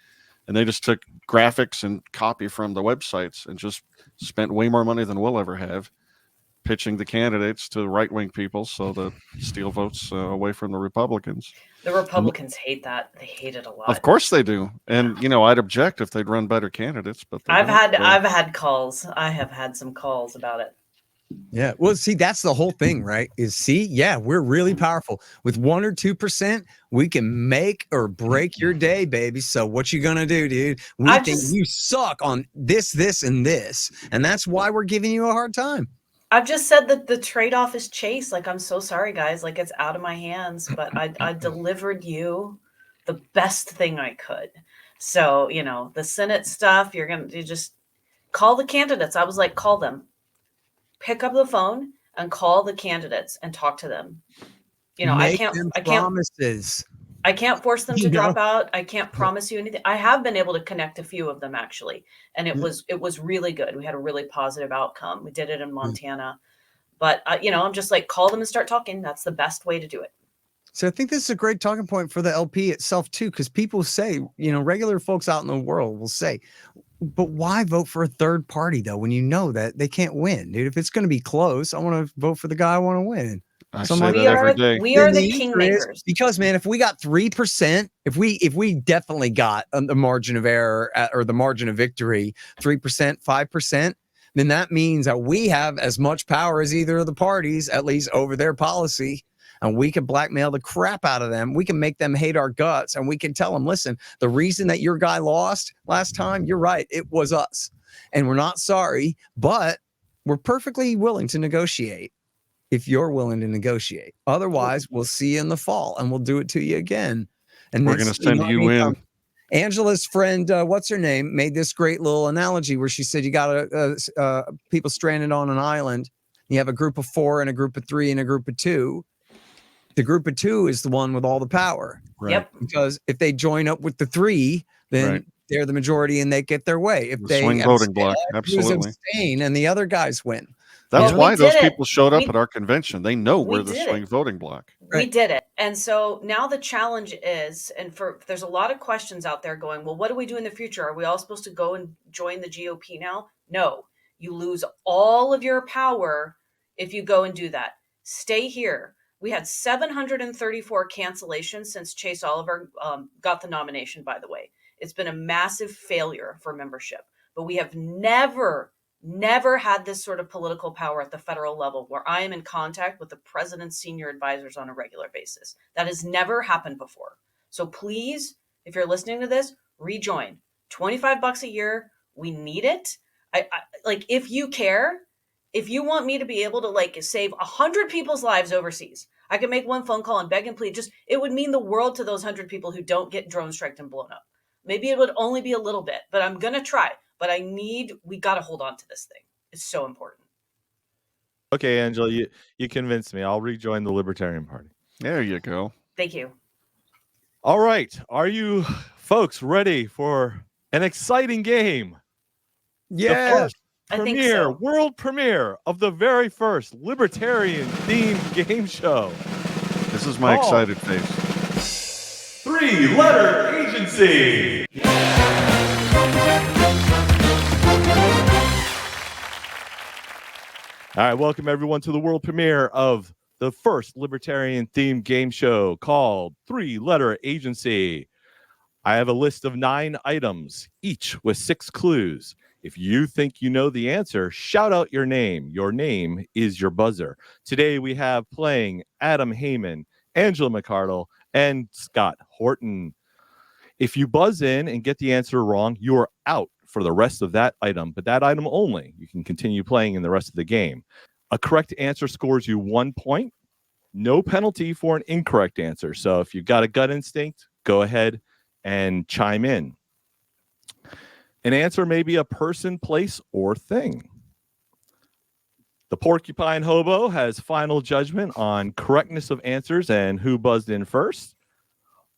and they just took graphics and copy from the websites and just spent way more money than we'll ever have pitching the candidates to right-wing people so that steal votes away from the Republicans. The Republicans hate that. They hate it a lot. Of course they do. And, I'd object if they'd run better candidates, but I've had calls. I have had some calls about it. Yeah. Well, see, that's the whole thing, right? We're really powerful. With 1 or 2%, we can make or break your day, baby. So what you gonna do, dude? We think you suck on this, and this. And that's why we're giving you a hard time. I've just said that the trade-off is Chase. Like, I'm so sorry, guys. Like, it's out of my hands, but I delivered you the best thing I could. So, the Senate stuff, you just call the candidates. I was like, call them. Pick up the phone and call the candidates and talk to them. I can't force them to drop out. I can't promise you anything. I have been able to connect a few of them actually. And it was really good. We had a really positive outcome. We did it in Montana, but I'm just like, call them and start talking. That's the best way to do it. So I think this is a great talking point for the LP itself too. Cause people say, regular folks out in the world will say, but why vote for a third party though, when you know that they can't win, dude? If it's going to be close, I want to vote for the guy I want to win. We are the kingmakers. Because man, if we got 3%, if we definitely got the margin of error or the margin of victory, 3%, 5%, then that means that we have as much power as either of the parties, at least over their policy. And we can blackmail the crap out of them. We can make them hate our guts. And we can tell them, listen, the reason that your guy lost last time, you're right, it was us. And we're not sorry, but we're perfectly willing to negotiate if you're willing to negotiate. Otherwise, we'll see you in the fall and we'll do it to you again. And we're going to send you in. Angela's friend, what's her name, made this great little analogy where she said you got people stranded on an island. You have a group of 4 and a group of 3 and a group of 2. The group of 2 is the one with all the power. Right. Yep. Because if they join up with the 3, then they're the majority and they get their way. If they swing voting block, absolutely. Abstain and the other guys win. That's why those people showed up at our convention. They know we're the swing voting block. We did it. And so now the challenge is, there's a lot of questions out there going, well, what do we do in the future? Are we all supposed to go and join the GOP now? No, you lose all of your power if you go and do that. Stay here. We had 734 cancellations since Chase Oliver got the nomination, by the way. It's been a massive failure for membership, but we have never had this sort of political power at the federal level where I am in contact with the president's senior advisors on a regular basis. That has never happened before. So please, if you're listening to this, rejoin. $25 a year. We need it. I like, if you care, if you want me to be able to save 100 people's lives overseas, I can make one phone call and beg and plead. It would mean the world to those 100 people who don't get drone striked and blown up. Maybe it would only be a little bit, but I'm going to try. But we got to hold on to this thing. It's so important. Okay, Angela, you convinced me. I'll rejoin the Libertarian Party. There you go. Thank you. All right. Are you folks ready for an exciting game? Yeah. I think so. World premiere of the very first Libertarian themed game show. This is my excited face. 3-letter agency. All right, welcome everyone to the world premiere of the first Libertarian themed game show called 3-letter agency. I have a list of 9 items, each with 6 clues. If you think you know the answer, shout out your name. Your name is your buzzer. Today we have playing Adam Haman, Angela McArdle, and Scott Horton. If you buzz in and get the answer wrong, you are out for the rest of that item, but that item only. You can continue playing in the rest of the game. A correct answer scores you 1 point. No penalty for an incorrect answer. So if you've got a gut instinct, go ahead and chime in. An answer may be a person, place, or thing. The porcupine hobo has final judgment on correctness of answers and who buzzed in first.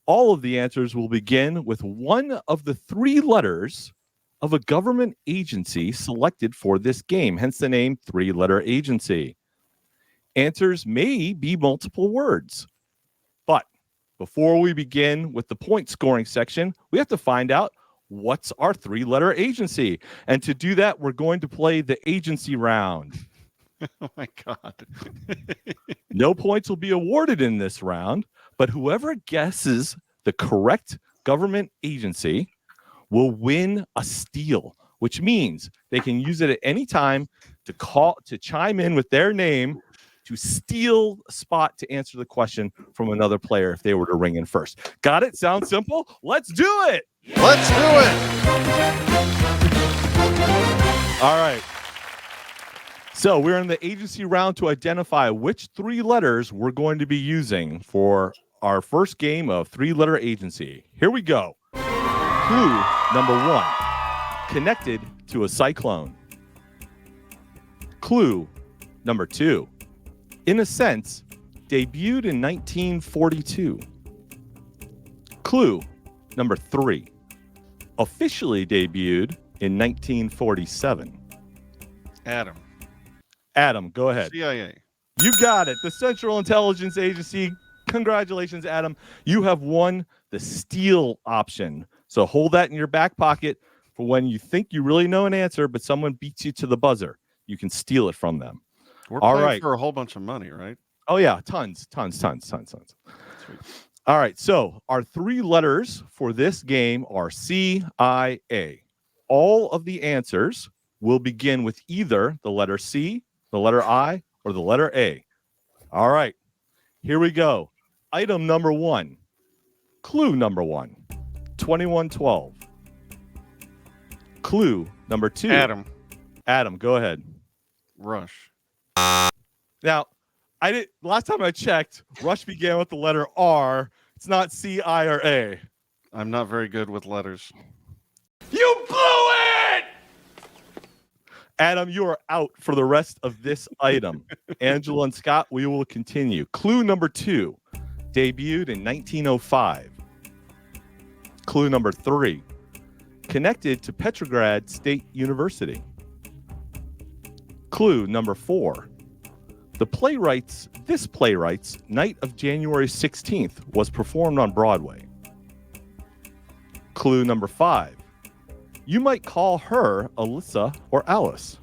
All of the answers will begin with one of the three letters of a government agency selected for this game, hence the name three-letter agency. Answers may be multiple words. But before we begin with the point scoring section, we have to find out what's our three-letter agency. And to do that, we're going to play the agency round. Oh my God. No points will be awarded in this round, but whoever guesses the correct government agency will win a steal, which means they can use it at any time to chime in with their name to steal a spot to answer the question from another player if they were to ring in first. Got it? Sounds simple? Let's do it. Let's do it. All right. So we're in the agency round to identify which three letters we're going to be using for our first game of three-letter agency. Here we go. Clue number 1, connected to a cyclone. Clue number 2, in a sense, debuted in 1942. Clue number 3, officially debuted in 1947. Adam, go ahead. CIA. You got it. The Central Intelligence Agency. Congratulations, Adam. You have won the steal option. So hold that in your back pocket for when you think you really know an answer, but someone beats you to the buzzer. You can steal it from them. We're All playing right. for a whole bunch of money, right? Oh, yeah. Tons. Sweet. All right. So our three letters for this game are CIA. All of the answers will begin with either the letter C, the letter I, or the letter A. All right. Here we go. Item number 1. Clue number 1. 2112. Clue number 2. Adam, go ahead. Rush. Now, last time I checked, Rush began with the letter R. It's not C, I, or A. I'm not very good with letters. You blew it! Adam, you are out for the rest of this item. Angela and Scott, we will continue. Clue number 2, debuted in 1905. Clue number 3, connected to Petrograd State University. Clue number 4, this playwright's Night of January 16th was performed on Broadway. Clue number 5, you might call her Alyssa or Alice.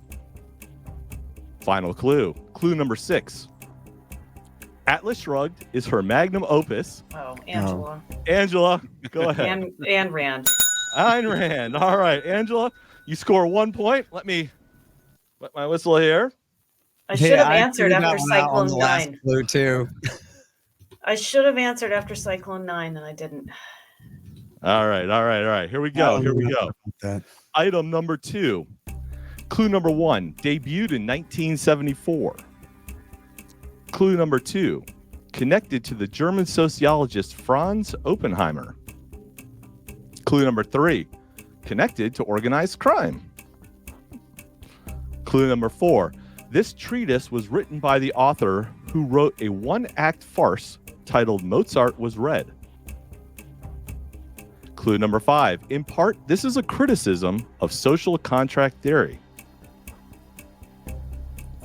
Final clue. Clue number 6. Atlas Shrugged is her magnum opus. Oh, Angela. Angela, go ahead. And Rand. Ayn Rand. All right, Angela, you score 1 point. Let me wet my whistle here. I should have I answered threw that after one out on Cyclone the last 9. clue too. I should have answered after Cyclone 9, and I didn't. All right. Here we go. That. Item number 2. Clue number 1, debuted in 1974. Clue number 2, connected to the German sociologist Franz Oppenheimer. Clue number 3, connected to organized crime. Clue number 4, this treatise was written by the author who wrote a one-act farce titled Mozart Was Red. Clue number 5, in part, this is a criticism of social contract theory.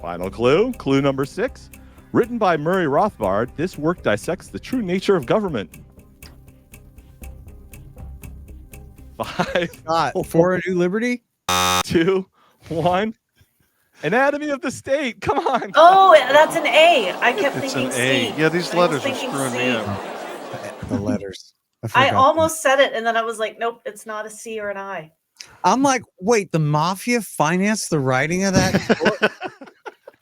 Final clue, clue number 6, written by Murray Rothbard, this work dissects the true nature of government. 5, For a New Liberty? 2, 1. Anatomy of the State. Come on. Oh, that's an A. I kept It's thinking an A. C. Yeah, these I was letters are thinking screwing C. me up. The letters. I forgot. almost said it, and then I was like, nope, it's not a C or an I. I'm like, wait, the mafia financed the writing of that book?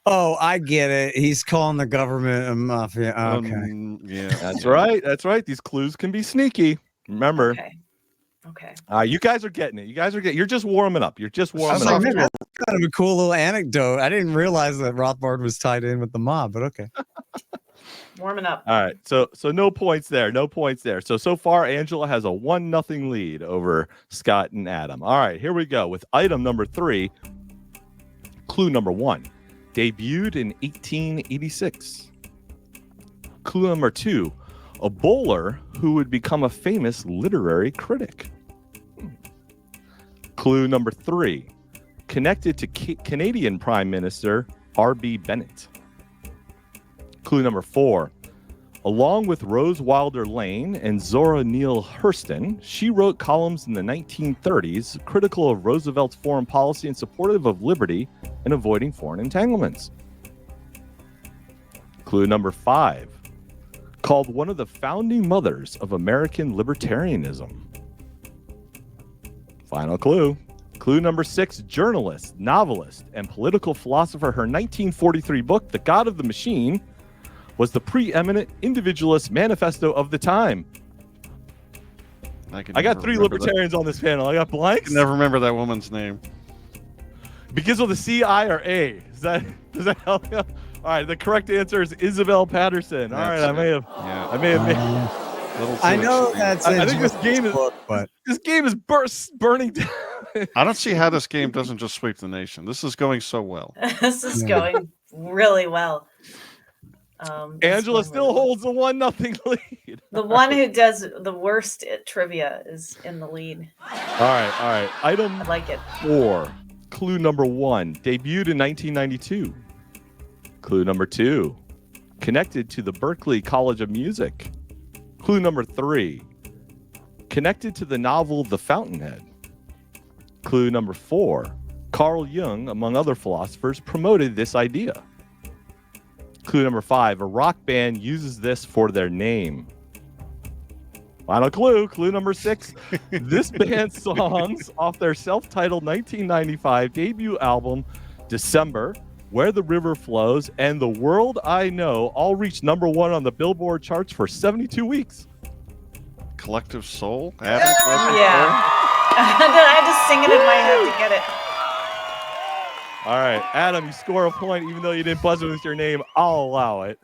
Oh, I get it. He's calling the government a mafia. Okay. Yeah. That's right. These clues can be sneaky. Remember. Okay. You guys are getting it. You're just warming up. I was like, man, that's kind of a cool little anecdote. I didn't realize that Rothbard was tied in with the mob, but okay. Warming up. All right. So no points there. So far, Angela has a 1-0 lead over Scott and Adam. All right, here we go with item number 3. Clue number 1. Debuted in 1886. Clue number 2. A bowler who would become a famous literary critic. Clue number 3. Connected to Canadian Prime Minister R.B. Bennett. Clue number 4. Along with Rose Wilder Lane and Zora Neale Hurston, she wrote columns in the 1930s critical of Roosevelt's foreign policy and supportive of liberty and avoiding foreign entanglements. Clue number 5. Called one of the founding mothers of American libertarianism. Final clue. Clue number 6. Journalist, novelist, and political philosopher. Her 1943 book, The God of the Machine, was the preeminent individualist manifesto of the time. I got 3 libertarians on this panel. I got blanks. I can never remember that woman's name. Begins with a C, I, or A. Does that help you? All right, the correct answer is Isabel Patterson. All right, I may have made. I know that's. I think this game is. Book, but this game is burning down. I don't see how this game doesn't just sweep the nation. This is going so well. This is going really well. Angela still holds a 1-0 lead. The one who does the worst at trivia is in the lead. All right. Item I like it. 4. Clue number 1. Debuted in 1992. Clue number 2. Connected to the Berklee College of Music. Clue number 3. Connected to the novel The Fountainhead. Clue number 4. Carl Jung, among other philosophers, promoted this idea. Clue number 5. A rock band uses this for their name. Final clue. Clue number 6. This band's songs off their self-titled 1995 debut album, December, Where the River Flows, and The World I Know all reached number 1 on the Billboard charts for 72 weeks. Collective Soul? Adam, Yeah. I had to sing it in my head to get it. All right, Adam, you score a point even though you didn't buzz it with your name. I'll allow it.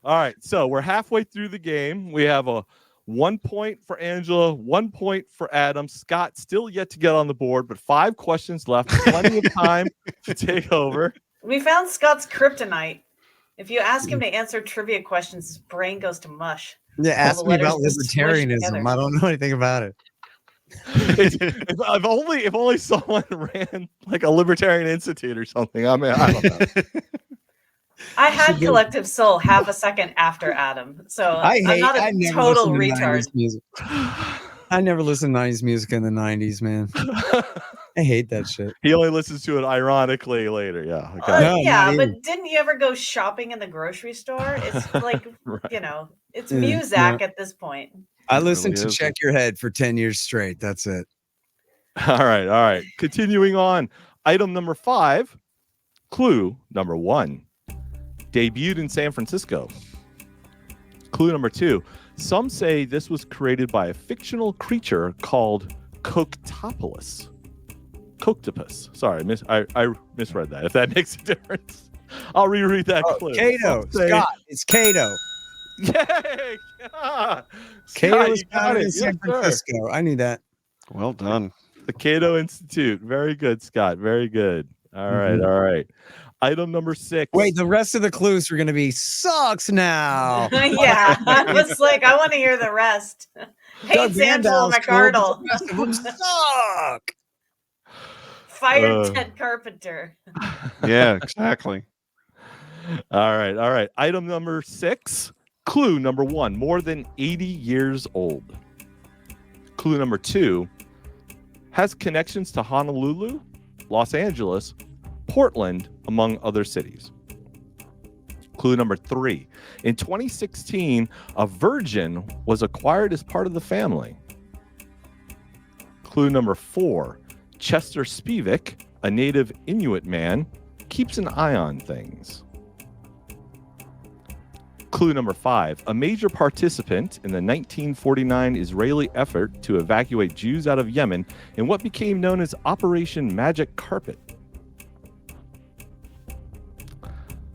All right, so we're halfway through the game. We have a 1 point for Angela, 1 point for Adam. Scott still yet to get on the board, but 5 questions left. Plenty of time to take over. We found Scott's kryptonite. If you ask him to answer trivia questions, his brain goes to mush. Yeah, ask me about letters just smush libertarianism. together. I don't know anything about it. If only someone ran like a libertarian institute or something. I mean, I don't know. I had Collective Soul half a second after Adam, so I'm not a total retard. I never listened to 90s music in the 90s, man. I hate that shit. He only listens to it ironically later. Yeah. Okay. No, yeah, not but even. didn't you ever go shopping in the grocery store? It's like, Right. It's Yeah, Muzak yeah. at this point. I It listened really to is. Check Your Head for 10 years straight. That's it. All right. Continuing on. Item number 5. Clue number 1. Debuted in San Francisco. Clue number 2. Some say this was created by a fictional creature called Coctopus. Sorry, I misread that. If that makes a difference, I'll reread that clue. Cato. Some say- Scott. It's Cato. Yay! Yeah. Cato Scott, is you got founded it. in San Yes, sir. Francisco. I knew that. Well done. The Cato Institute. Very good, Scott. Very good. All right. Item number 6. Wait, the rest of the clues are going to be sucks now. Yeah, I was like, I want to hear the rest. Doug Hates Angela Vandal's cool, but McArdle. the rest of them suck. Fired Ted Carpenter. Yeah, exactly. All right. Item number 6. Clue number 1. More than 80 years old. Clue number 2. Has connections to Honolulu, Los Angeles, Portland, among other cities. Clue number 3. In 2016, a virgin was acquired as part of the family. Clue number 4. Chester Spivak, a native Inuit man, keeps an eye on things. Clue number 5. A major participant in the 1949 Israeli effort to evacuate Jews out of Yemen in what became known as Operation Magic Carpet.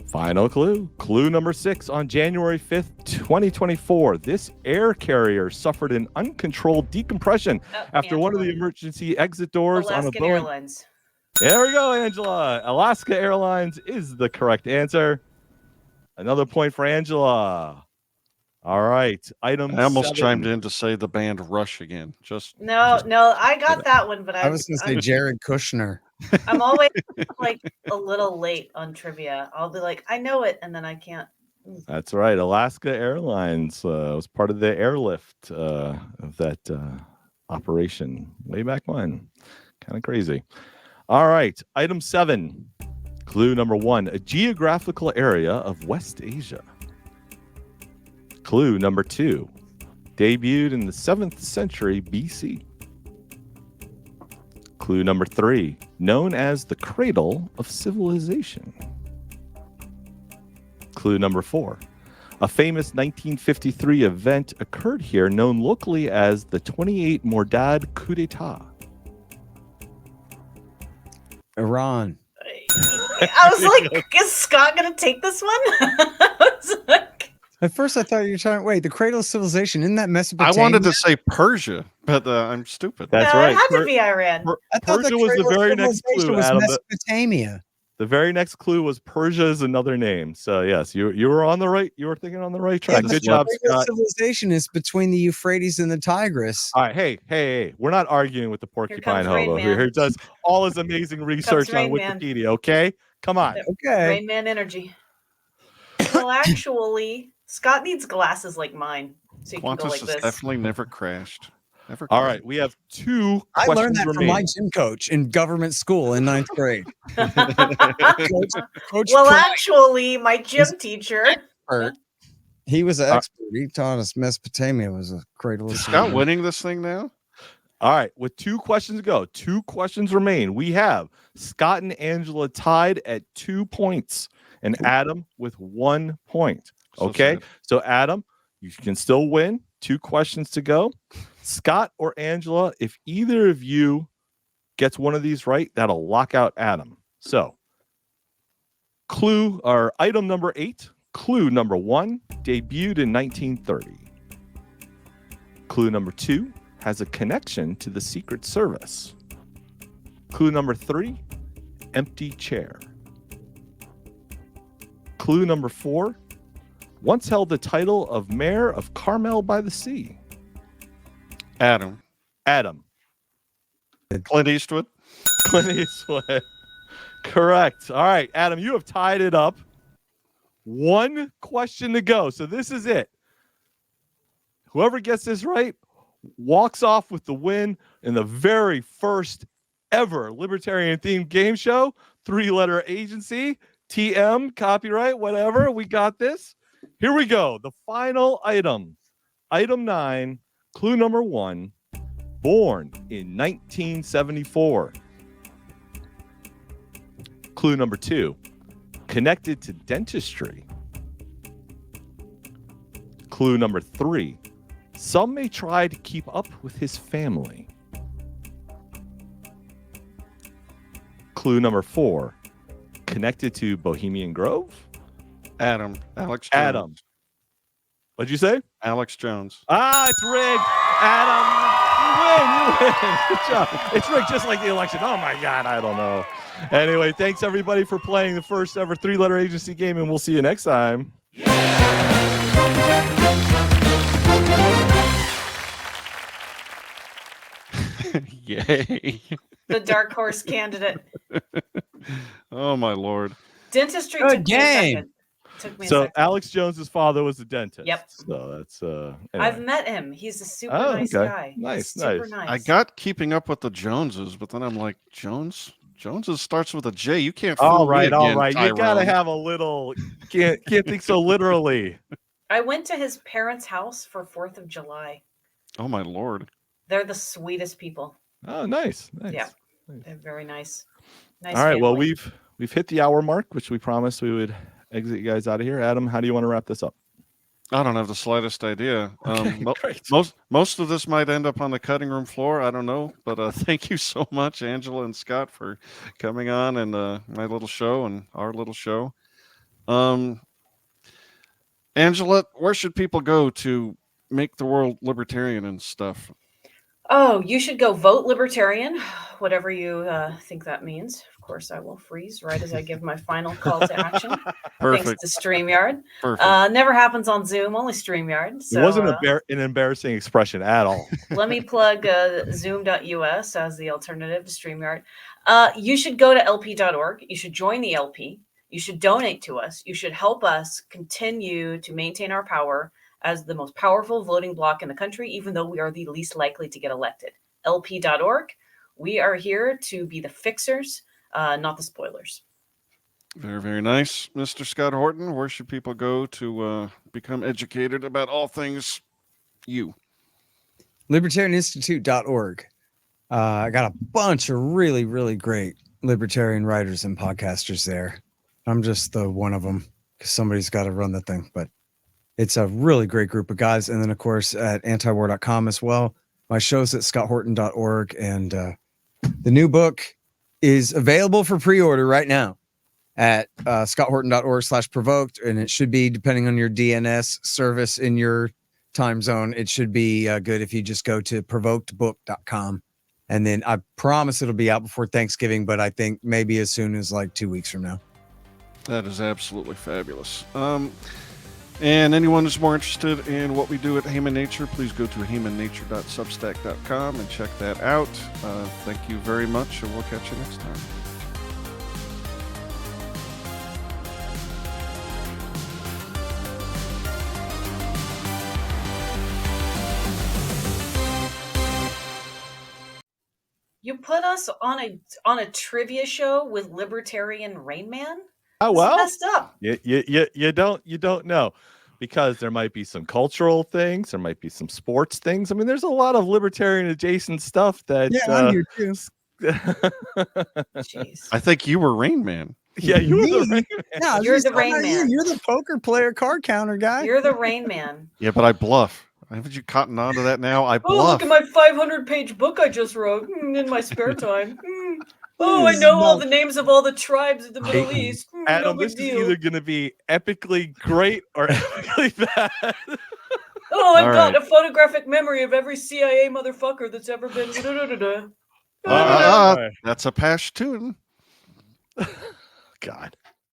Final clue. Clue number 6. On January 5th, 2024, this air carrier suffered an uncontrolled decompression after one of the emergency exit doors on a Alaskan Boeing. Airlines. There we go, Angela. Alaska Airlines is the correct answer. Another point for Angela. All right. Item I almost 7. chimed in to say the band Rush again. No, I got that one, but I was going to say Jared Kushner. I'm always like a little late on trivia. I'll be like, I know it, and then I can't. That's right. Alaska Airlines was part of the airlift of that operation way back when. Kind of crazy. All right. Item 7. Clue number 1. A geographical area of West Asia. Clue number 2. Debuted in the 7th century BC. Clue number 3. Known as the cradle of civilization. Clue number 4. A famous 1953 event occurred here known locally as the 28 Mordad coup d'etat. Iran. I was like, is Scott going to take this one? I was like, At first, I thought you were trying. Wait, the cradle of civilization, isn't that I Mesopotamia? wanted to say Persia, but I'm stupid. That's no, right. it had to be Iran. I thought Persia was the cradle of very next civilization clue, was Adam. Mesopotamia. The very next clue was Persia is another name. So yes, you were on the right. You were thinking on the right track. Yeah, Good but job, the cradle of Scott. civilization is between the Euphrates and the Tigris. All right, hey, we're not arguing with the porcupine comes Rain hobo Man. who does all his amazing research on Rain Man. Wikipedia. Okay, come on. Okay. Rain Man energy. Well, actually, Scott needs glasses like mine, so you can go Qantas like has this. definitely never crashed. Never All crashed. right, we have 2 I questions learned that from remaining. my gym coach in government school in 9th grade. Coach Well, Price, actually, my gym teacher. he was an expert. He taught us Mesopotamia was a cradle of Is Scott civilization. winning this thing now? All right, with 2 questions to go, 2 questions remain. We have Scott and Angela tied at 2 points, and Adam with 1 point. So Okay, sad. so Adam, you can still win. 2 questions to go. Scott or Angela, if either of you gets one of these right, that'll lock out Adam. So, clue or item number 8, clue number 1, debuted in 1930. Clue number 2 has a connection to the Secret Service. Clue number 3, empty chair. Clue number 4, once held the title of Mayor of Carmel by the Sea. Adam. Clint Eastwood. Clint Eastwood. Correct. All right, Adam, you have tied it up. 1 question to go. So this is it. Whoever gets this right walks off with the win in the very first ever libertarian themed game show. 3-letter agency, TM, copyright, whatever. We got this. Here we go. The final item. Item 9, clue number 1, born in 1974. Clue number 2, connected to dentistry. Clue number 3, some may try to keep up with his family. Clue number 4, connected to Bohemian Grove. Alex Jones. Adam. What'd you say? Alex Jones. Ah, it's rigged. Adam, you win. Good job. It's rigged just like the election. Oh my God, I don't know. Anyway, thanks everybody for playing the first ever 3-letter agency game, and we'll see you next time. Yay. The dark horse candidate. Oh my Lord. Dentistry Good took me a game. second. Took me a So second. Alex Jones's father was a dentist. Yep. So that's anyway. I've met him. He's a super Oh, nice okay. guy. He's Nice, super nice. I got keeping up with the Joneses, but then I'm like, Joneses starts with a J. You can't fool All me right, all again, right. You gotta Tyrone. have a little. Can't think so literally. I went to his parents' house for 4th of July. Oh my Lord. They're the sweetest people. Oh, nice. Yeah. They're very nice. Nice. All right. Well, family. we've hit the hour mark, which we promised we would exit you guys out of here. Adam, how do you want to wrap this up? I don't have the slightest idea. Okay, great. Most of this might end up on the cutting room floor. I don't know, but thank you so much, Angela and Scott, for coming on and my little show and our little show. Angela, where should people go to make the world libertarian and stuff? Oh, you should go vote Libertarian. whatever you think that means. Of course, I will freeze right as I give my final call to action. Perfect. Thanks to StreamYard. Perfect. Never happens on Zoom, only StreamYard. So, it wasn't an embarrassing expression at all. let me plug zoom.us as the alternative to StreamYard. You should go to lp.org. You should join the LP. You should donate to us. You should help us continue to maintain our power as the most powerful voting bloc in the country, even though we are the least likely to get elected. lp.org. We are here to be the fixers, not the spoilers. Very, very nice. Mr. Scott Horton, where should people go to become educated about all things you? libertarianinstitute.org. I got a bunch of really, really great libertarian writers and podcasters there. I'm just the one of them because somebody's got to run the thing, but it's a really great group of guys. And then, of course, at antiwar.com as well. My show's at scotthorton.org. And the new book is available for pre-order right now at scotthorton.org/provoked. And it should be, depending on your DNS service in your time zone, it should be good if you just go to provokedbook.com. And then I promise it'll be out before Thanksgiving, but I think maybe as soon as like 2 weeks from now. That is absolutely fabulous. And anyone who's more interested in what we do at Haman Nature, please go to hamannature.substack.com and check that out. Thank you very much, and we'll catch you next time. You put us on a trivia show with Libertarian Rain Man? Oh, This is well, messed up. you don't know, because there might be some cultural things, there might be some sports things. I mean, there's a lot of libertarian adjacent stuff that. I'm here too. Jeez. I think you were Rain Man. Yeah, you were the Me? Rain Man. Yeah, You're the Rain Man. You're the poker player, card counter guy. You're the Rain Man. Yeah, but I bluff. Haven't you cottoned on to that now? I Oh, bluff. look at my 500-page book I just wrote in my spare time. Oh, I This know is all not- the names of all the tribes of the Middle East. No Adam, big this is deal. either going to be epically great or epically bad. Oh, I've All got right. a photographic memory of every CIA motherfucker that's ever been. All right. That's a Pashtun. God.